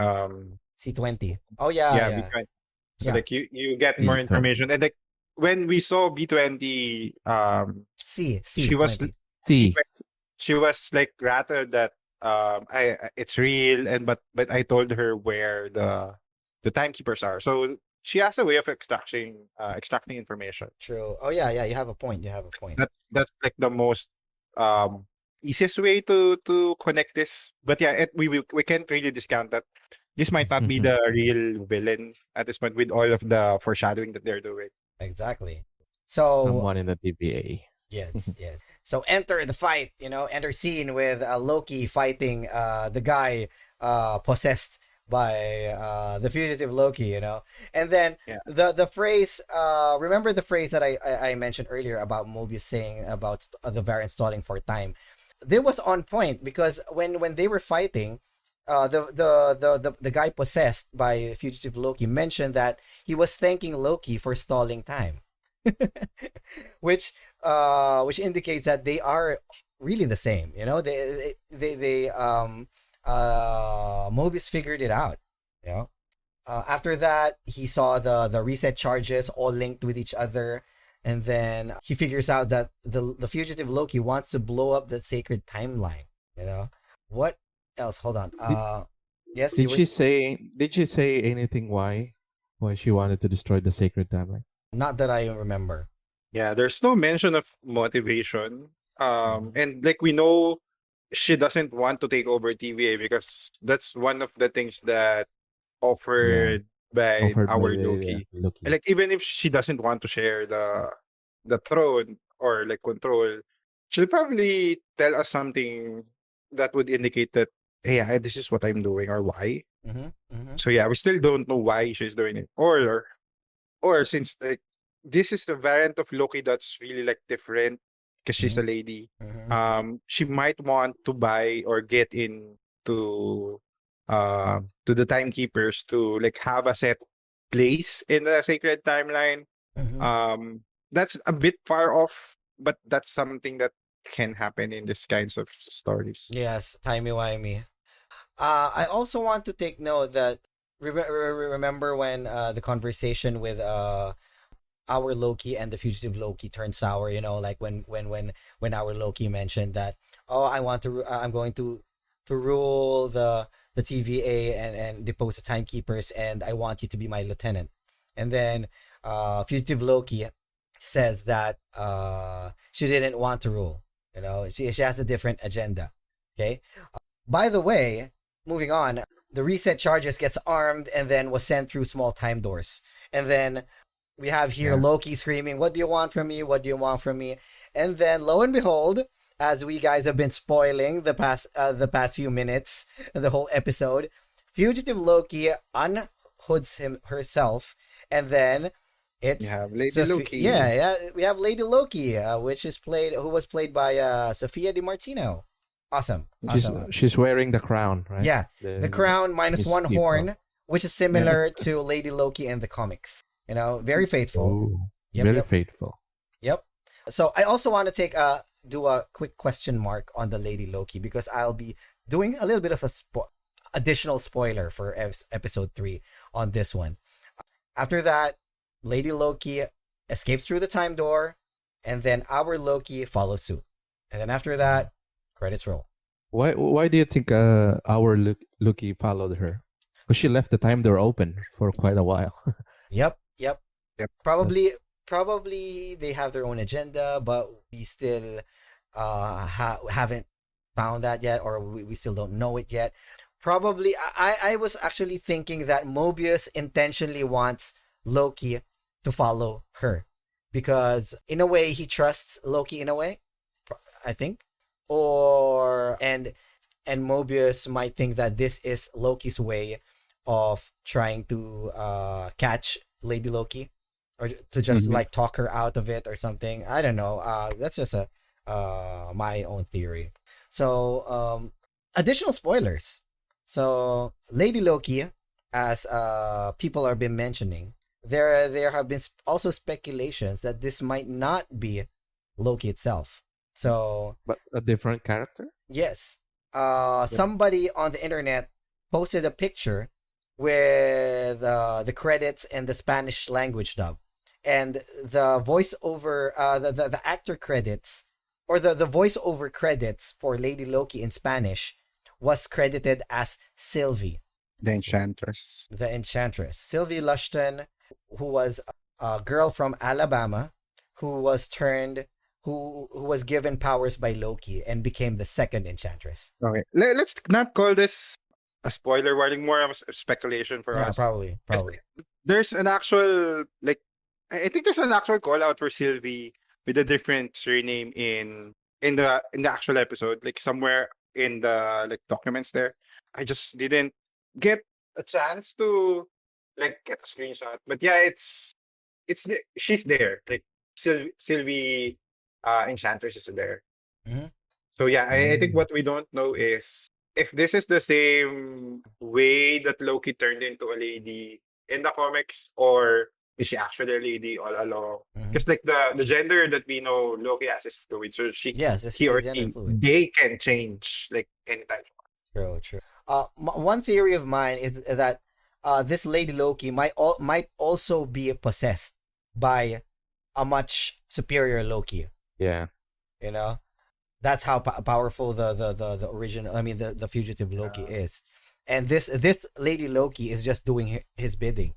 C20. Oh yeah, yeah, yeah. B20. So Yeah. like you get more B20. information, and like when we saw B20 she was C20. C. she was like rattled that it's real, and but I told her where the timekeepers are. So she has a way of extracting information. True. Oh yeah, yeah, you have a point. You have a point. That's like the most um easiest way to connect this. But yeah, we can't really discount that this might not be the real villain at this point with all of the foreshadowing that they're doing. Exactly. So Someone in the TVA. yes, yes. So enter the fight, enter scene with Loki fighting the guy possessed by the fugitive Loki. And then Yeah. the phrase, remember the phrase that I mentioned earlier about Mobius saying about the variant stalling for time. They was on point because when they were fighting, the guy possessed by fugitive Loki mentioned that he was thanking Loki for stalling time. which indicates that they are really the same. Mobius figured it out. After that, he saw the reset charges all linked with each other, and then he figures out that the fugitive Loki wants to blow up the sacred timeline. What else? Hold on. Yes, you Did were she say? Did she say anything why she wanted to destroy the sacred timeline? not that I remember. Yeah, there's no mention of motivation. And like we know she doesn't want to take over TVA because that's one of the things that Yeah, offered by offered by our the Loki. Loki. Like even if she doesn't want to share the throne or like control, she'll probably tell us something that would indicate that, hey, yeah, this is what I'm doing or why. Mm-hmm, mm-hmm. So yeah, we still don't know why she's doing it. Or since like this is the variant of Loki that's really like different, because she's a lady. Mm-hmm. She might want to buy or get in to the timekeepers to like have a set place in the sacred timeline. Mm-hmm. That's a bit far off, but that's something that can happen in these kinds of stories. Yes, timey-wimey. I also want to take note that remember when the conversation with our Loki and the fugitive Loki turned sour, like when our Loki mentioned that, oh, I'm going to rule the TVA and depose the timekeepers, and I want you to be my lieutenant. And then fugitive Loki says that she didn't want to rule. She has a different agenda. Okay. By the way, moving on, the reset charges gets armed and then was sent through small time doors. And then we have here Yeah. Loki screaming, "What do you want from me? What do you want from me?" And then lo and behold, as we guys have been spoiling the past few minutes of the whole episode, fugitive Loki unhoods herself, and then You it's have Lady Sophie. Loki. Yeah, we have Lady Loki, who was played by Sofia Di Martino. Awesome. She's wearing the crown, right? Yeah, the crown minus Miss one People. horn, which is similar to Lady Loki in the comics. Very faithful. Oh, Yep, very yep. faithful. Yep. So I also want to do a quick question mark on the Lady Loki, because I'll be doing a little bit of a additional spoiler for episode 3 on this one. After that, Lady Loki escapes through the time door, and then our Loki follows suit. And then after that, credits roll. Why do you think our Loki followed her? Because she left the time door open for quite a while. Yep. Yep. Probably they have their own agenda, but we still haven't found that yet, or we still don't know it yet. Probably, I was actually thinking that Mobius intentionally wants Loki to follow her, because in a way he trusts Loki in a way, I think, and Mobius might think that this is Loki's way of trying to catch Lady Loki, or to just Mhm. like talk her out of it or something. I don't know. That's just a my own theory. So additional spoilers. So Lady Loki, as people have been mentioning, there have been also speculations that this might not be Loki itself. So But a different character? yes, somebody on the internet posted a picture with the credits and the Spanish language dub, and the voiceover, the actor credits, or the voiceover credits for Lady Loki in Spanish was credited as Sylvie, The Enchantress. the Enchantress. Sylvie Lushton, who was a girl from Alabama, who was given powers by Loki and became the second Enchantress. Okay. Let's not call this a spoiler warning, more of a speculation for Yeah, us. probably. There's an actual I think there's an actual call out for Sylvie with a different surname in the actual episode, like somewhere in the like documents there. I just didn't get a chance to like get a screenshot. But yeah, she's there. Like Sylvie Enchantress is there. Mhm. So yeah, I think what we don't know is if this is the same way that Loki turned into a lady in the comics, or is she actually a lady all along? Mhm. Because like the gender that we know Loki has is fluid, so Yes, it's he or gender she, fluid. they can change like anytime. True. One theory of mine is that this Lady Loki might also be possessed by a much superior Loki. Yeah. You know, that's how powerful the original. I mean, the fugitive Loki is, and this Lady Loki is just doing his bidding.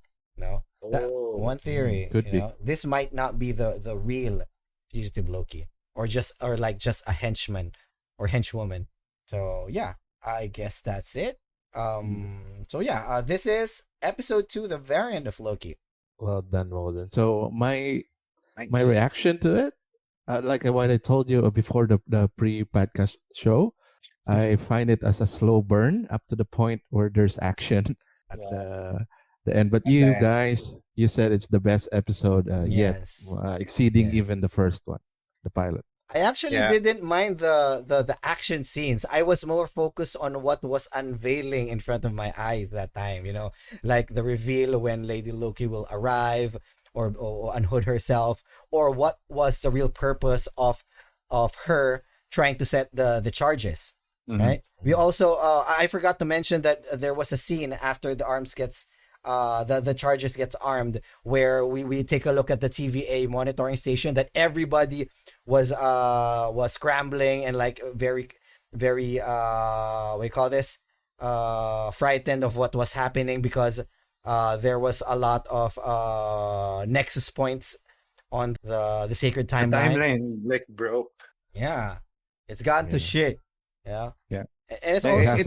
That one theory. could be. This might not be the real fugitive Loki, or just a henchman or henchwoman. So yeah, I guess that's it. So yeah, this is episode 2, the variant of Loki. Well done, Walden. So my Nice. reaction to it, like what I told you before the pre-podcast show, I find it as a slow burn up to the point where there's action at the end. But you end. guys, you said it's the best episode yet, Yes. exceeding Yes. even the first one, the pilot. I actually Yeah. didn't mind the action scenes. I was more focused on what was unveiling in front of my eyes that time, like the reveal when Lady Loki will arrive or unhood herself, or what was the real purpose of her trying to set the charges, Mhm. right? We also I forgot to mention that there was a scene after the arms gets the charges gets armed, where we take a look at the TVA monitoring station, that everybody was scrambling and like very we call this frightened of what was happening, because there was a lot of nexus points on the sacred The timeline. timeline like broke. Yeah, it's gotten to Yeah. shit. Yeah, Yeah. and it's Yeah, It also has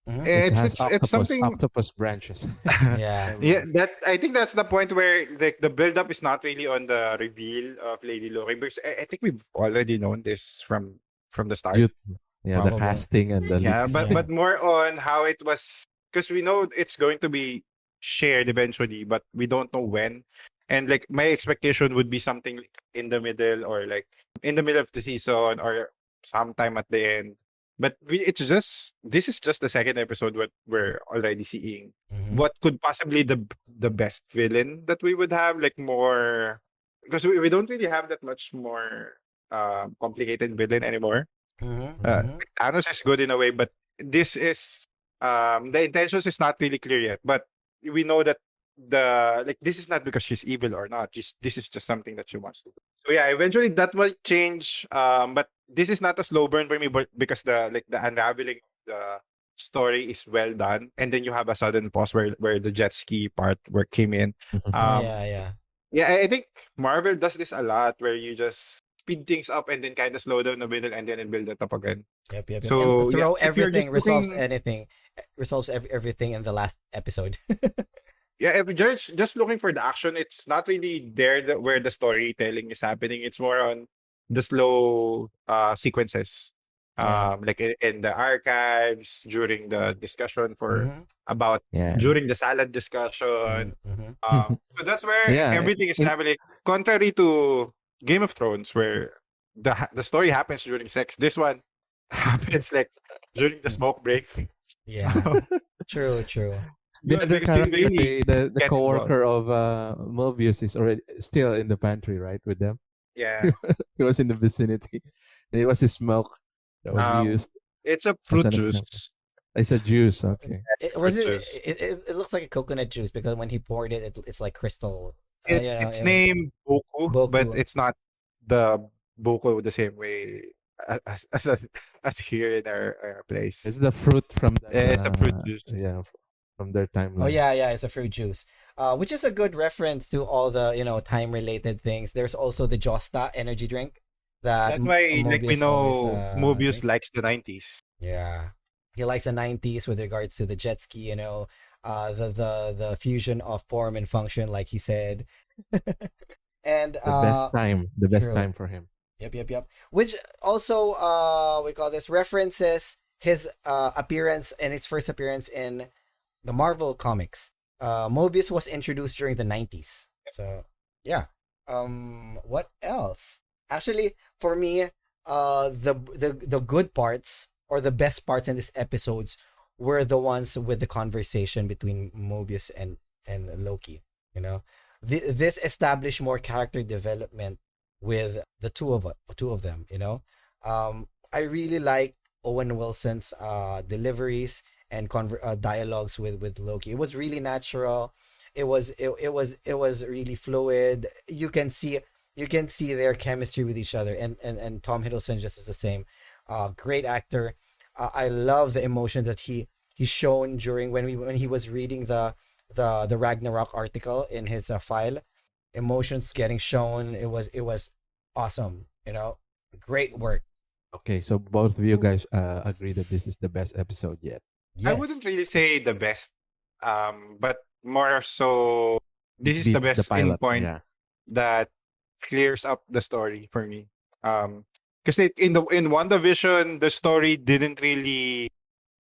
Mhm. it has it's octopus something. octopus branches. Yeah. Yeah, Everywhere. that I think that's the point where like the build up is not really on the reveal of Lady Loki, because I think we've already known this from the start. Due, yeah, the Probably. casting and the Yeah, leaks. but Yeah. but more on how it was, because we know it's going to be shared eventually, but we don't know when. And like my expectation would be something like in the middle, or like in the middle of the season, or sometime at the end. But it's just, this is just the second episode what we're already seeing. Mhm. What could possibly the best villain that we would have, like more, because we don't really have that much more complicated villain anymore. Mhm. uh, Mhm. Thanos is good in a way, but this is the intentions is not really clear yet. But we know that the like this is not because she's evil or not. Just this is just something that she wants to do. So yeah, eventually that will change. But this is not a slow burn for me, but because the unraveling of the story is well done, and then you have a sudden pause where the jet ski part where came in. Oh Um, yeah, yeah. yeah, I think Marvel does this a lot, where you just speed things up and then kind of slow down the middle and then it builds it up again. Yep, yep, yep. And So yeah, throw if you're just everything, resolves looking, anything, resolves everything in the last episode. yeah, if you're just looking for the action, it's not really there where the storytelling is happening. It's more on the slow sequences, Yeah. like in the archives during the discussion for Mm-hmm. about Yeah. during the salad discussion. Mm-hmm. So that's where Yeah. everything is In, happening. Contrary to Game of Thrones, where the story happens during sex, this one happens like during the smoke break. Yeah. True, true. It's the good other because they character, really the get involved. coworker of Mobius is already still in the pantry, right, with them. Yeah. He was in the vicinity. And it was his smoke that was Um, used it's a as fruit an example. juice. It's a juice. Okay. It Fruit was juice. it looks like a coconut juice, because when he poured it, it's like crystal. It's named Boku, but Boku. it's not the Boku the same way as here in our place. It's the fruit from that. It's a fruit juice. Yeah, from their Oh timeline. yeah, yeah, it's a fruit juice. Which is a good reference to all the time related things. There's also the Josta energy drink that That's why, like, we Mobius always know Mobius drinks. likes the 90s. Yeah, he likes the '90s with regards to the jet ski. The fusion of form and function, like he said, and The best true. time for him. Yep, yep, yep. Which also we call this references his appearance and his first appearance in the Marvel comics. Mobius was introduced during the '90s. So yeah. What else? Actually, for me, the good parts or the best parts in these episodes were the ones with the conversation between Mobius and Loki. You know, this established more character development with the two of them. I really like Owen Wilson's deliveries and dialogues with Loki. It was really natural. It was really fluid. You can see their chemistry with each other, and Tom Hiddleston just is the same. Great actor. I love the emotion that he shown during when he was reading the Ragnarok article in his file. Emotions getting shown. It was awesome. Great work. Okay, so both of you guys agree that this is the best episode yet. I Yes. wouldn't really say the best, but more so, It this is the beats the best in pilot. point Yeah. that clears up the story for me. Because in WandaVision, the story didn't really,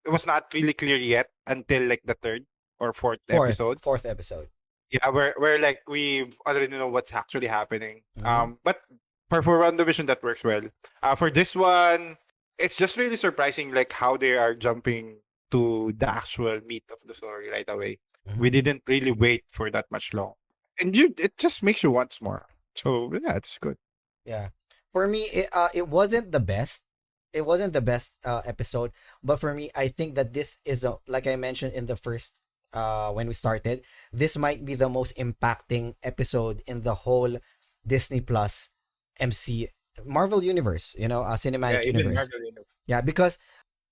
it was not really clear yet until like the third or fourth Fourth episode. fourth episode. Yeah, where like we already know what's actually happening. Mm-hmm. But for WandaVision that works well. For this one, it's just really surprising like how they are jumping to the actual meat of the story right away. We Mhm. didn't really wait for that much long, and it just makes you want more. So yeah, it's good. Yeah. For me, it wasn't the best. It wasn't the best episode, but for me, I think that this is a, like I mentioned in the first when we started, this might be the most impacting episode in the whole Disney Plus MC Marvel universe, Yeah, cinematic even universe. Marvel, Yeah, because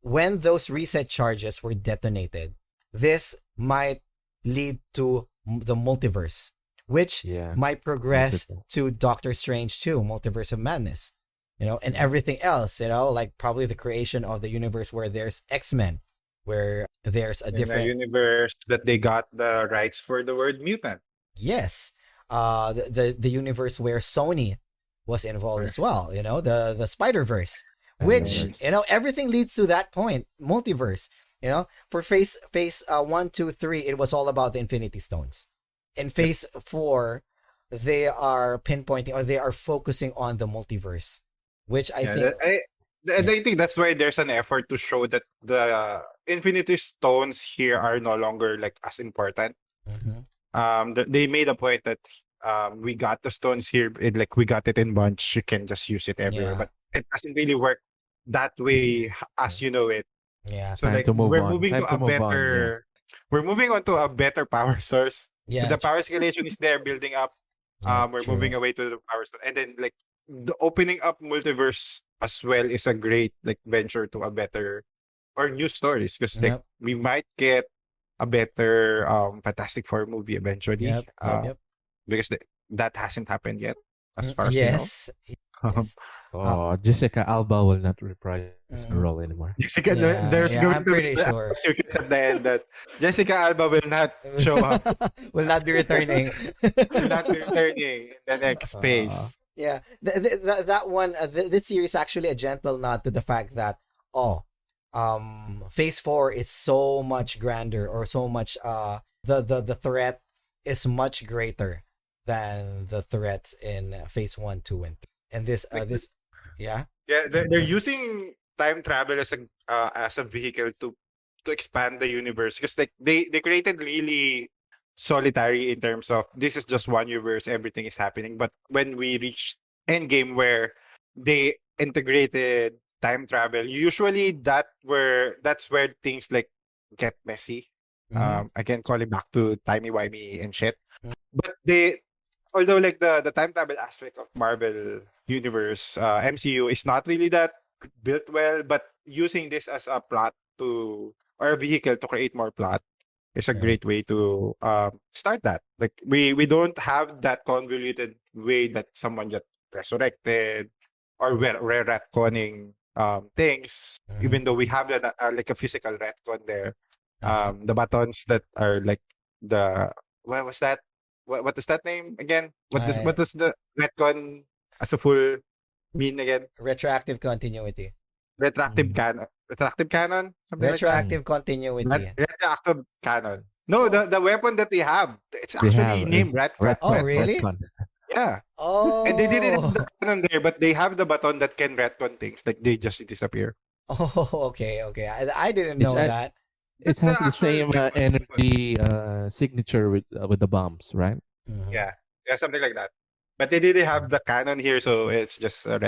when those reset charges were detonated, this might lead to the multiverse, which Yeah. might progress Multiple. to Doctor Strange 2, Multiverse of Madness, and Mhm. everything else, like probably the creation of the universe where there's X-Men, where there's a in a different, universe that they got the rights for the word mutant. yes, the universe where Sony was involved Where as well, the Spider-Verse, which, Spider-Verse. everything leads to that point, multiverse. For phase 1, 2, 3, it was all about the Infinity Stones. In Yep. phase 4, they are pinpointing, or they are focusing on the multiverse, which I Yeah, think, and yeah. I think that's why there's an effort to show that the Infinity Stones here are no longer like as important. Mhm. They made a point that we got the stones here, like we got it in bunch. You can just use it everywhere, Yeah, but it doesn't really work that It's way as you know it. yeah, So time like to move on. Time to move on. Yeah. we're moving on to a better power source. So yeah, the power escalation is there building up. yeah, We're moving true. away to the power stone, and then like the opening up multiverse as well is a great like venture to a better or new stories because like Yep, we might get a better Fantastic Four movie eventually. yep, yep, yep. Because that hasn't happened yet, as far as we know. Yes, yes. Uh, Oh, Jessica Alba will not reprise her role mm, anymore. Jessica, yeah, there's yeah, going I'm to be pretty a sure. sequence at the end that Jessica Alba will not show up, Will not be returning. will not be returning in the next Uh, phase. Yeah, that one, this series actually a gentle nod to the fact that, oh, phase 4 is so much grander, or so much, the threat is much greater than the threats in phase 1, 2, and 3. And Like, yeah, yeah, they're using time travel as a vehicle to expand the universe because like they created really solitary in terms of this is just one universe, everything is happening. But when we reach Endgame where they integrated time travel, usually that's where things like get messy. mm-hmm. Again, calling back to timey wimey and shit. But they although like the time travel aspect of Marvel Universe MCU is not really that built well, but using this as a plot to or a vehicle to create more plot is a Yeah, great way to start that. Like we don't have that convoluted way that someone just resurrected or we're retconning things, mm-hmm. even though we have that like a physical retcon there. Uh-huh. The buttons that are like the what was that? What is that name again? I What does the retcon as a full mean again? Retroactive continuity. mm, Retractive canon, something like that. mm. Retroactive continuity. Retroactive canon. No, Oh, the weapon that they have, it's They have actually named oh, really? retcon. Yeah, and they didn't have Oh, the button there, but they have the button that can retcon things. Like they just disappear. oh, okay, okay. I didn't It's know that. it That's the has the actual same weapon. energy signature with the bombs, right? Mhm. Yeah, yeah, something like that. But they didn't have the canon here, so it's just a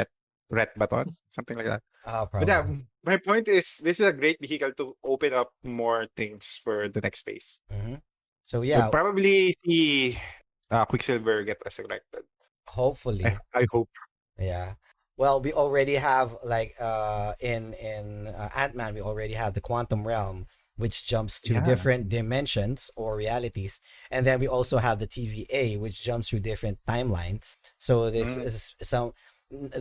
red button, something like that. But yeah, Probably. my point is this is a great vehicle to open up more things for the next phase. Hmm. So We'll yeah, probably see Quicksilver get resurrected. hopefully, I hope. yeah. Well, we already have, like, in Ant-Man, we already have the quantum realm, which jumps to Yeah. different dimensions or realities, and then we also have the TVA, which jumps through different timelines. So this Mm. is some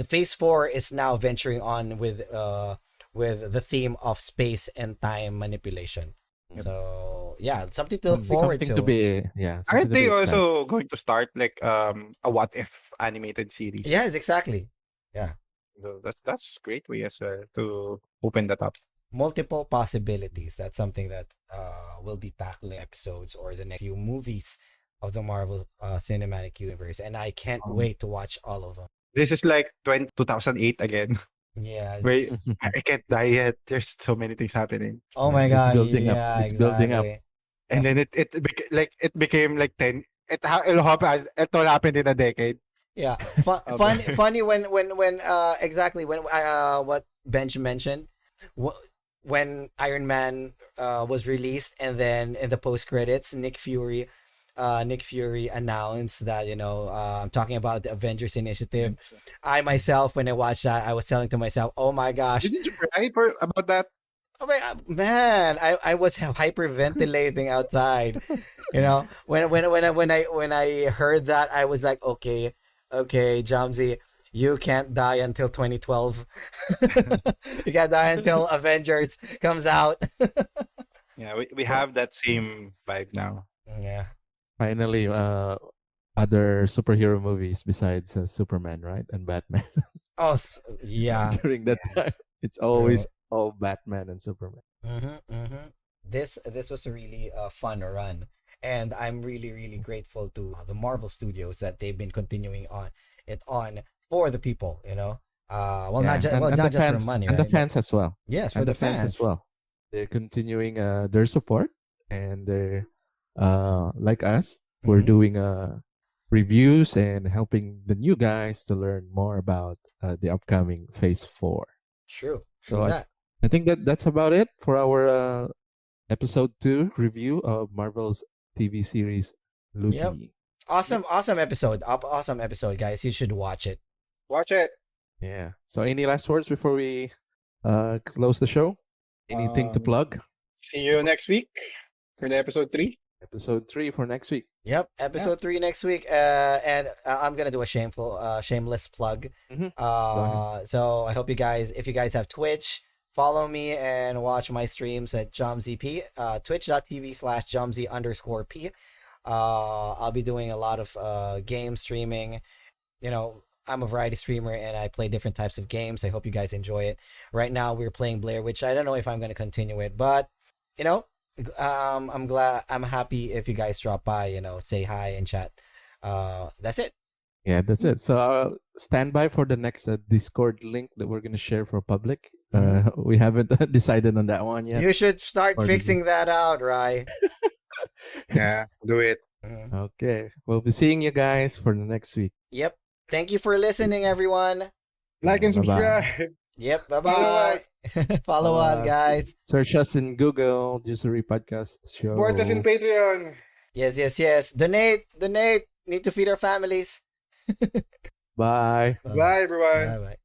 phase 4 is now venturing on with the theme of space and time manipulation. Yep. So yeah, something to look forward Something to to. be something Aren't to be they excited. also going to start like a what if animated series? Yes, exactly. Yeah. So that's a great way as well to open that up. Multiple possibilities. That's something that will be tackling episodes or the next few movies of the Marvel Cinematic Universe, and I can't Um, wait to watch all of them. this is like 2008 again. Yeah. Where I can't die yet. There's so many things happening. Oh my It's god. building up. Yeah, It's building up. exactly. And then it became like 10. It all happened in a decade. Yeah. Okay. Funny when exactly when what Benj mentioned when Iron Man was released, and then in the post credits Nick Fury announced that, I'm talking about the Avengers Initiative. I myself, when I watched that, I was telling to myself, "Oh my gosh, Didn't you cry about that? oh my man, I was hyperventilating outside." When I heard that, I was like, okay, Jamsey, you can't die until 2012. You can't die until Avengers comes out. Yeah, we have that same vibe now. Yeah. Finally, other superhero movies besides Superman, right, and Batman. Oh, yeah. During that time, it's always all Batman and Superman. This was a really fun run, and I'm really really grateful to the Marvel Studios that they've been continuing on for the people. Well, Yeah, not just and not the just for fans money, and right? the fans as well. Yes, for And the the fans as fans. well. They're continuing their support, and they're like us. We're Mhm. doing reviews and helping the new guys to learn more about the upcoming Phase 4. True So I, that. I think that's about it for our episode 2 review of Marvel's TV series Yep. Loki. Awesome episode. Awesome episode, guys. You should watch it. Watch it. Yeah. So any last words before we close the show? Anything to Um, plug? See you next week for the episode 3. Episode 3 for next week. Yep, episode 3 next week. And I'm gonna do a shameless plug. Mhm. Go ahead. So I hope if you guys have Twitch, follow me and watch my streams at JomZP, twitch.tv/JomZ_P. I'll be doing a lot of game streaming. I'm a variety streamer and I play different types of games. I hope you guys enjoy it. Right now we're playing Blair Witch. I don't know if I'm gonna continue it, but I'm happy if you guys drop by, say hi and chat. That's it. Yeah, that's it. So stand by for the next Discord link that we're going to share for public. We haven't decided on that one yet. You should start Or fixing that out, Rai. Yeah, do it. Mhm. Okay. We'll be seeing you guys for the next week. Yep. Thank you for listening, everyone. Like and Bye-bye. subscribe. Yep. Bye Follow bye. us. Follow us, guys. Search us in Google, Juicery Podcast Show. Support us in Patreon. Yes. Donate. Need to feed our families. Bye. Bye, everyone. Bye.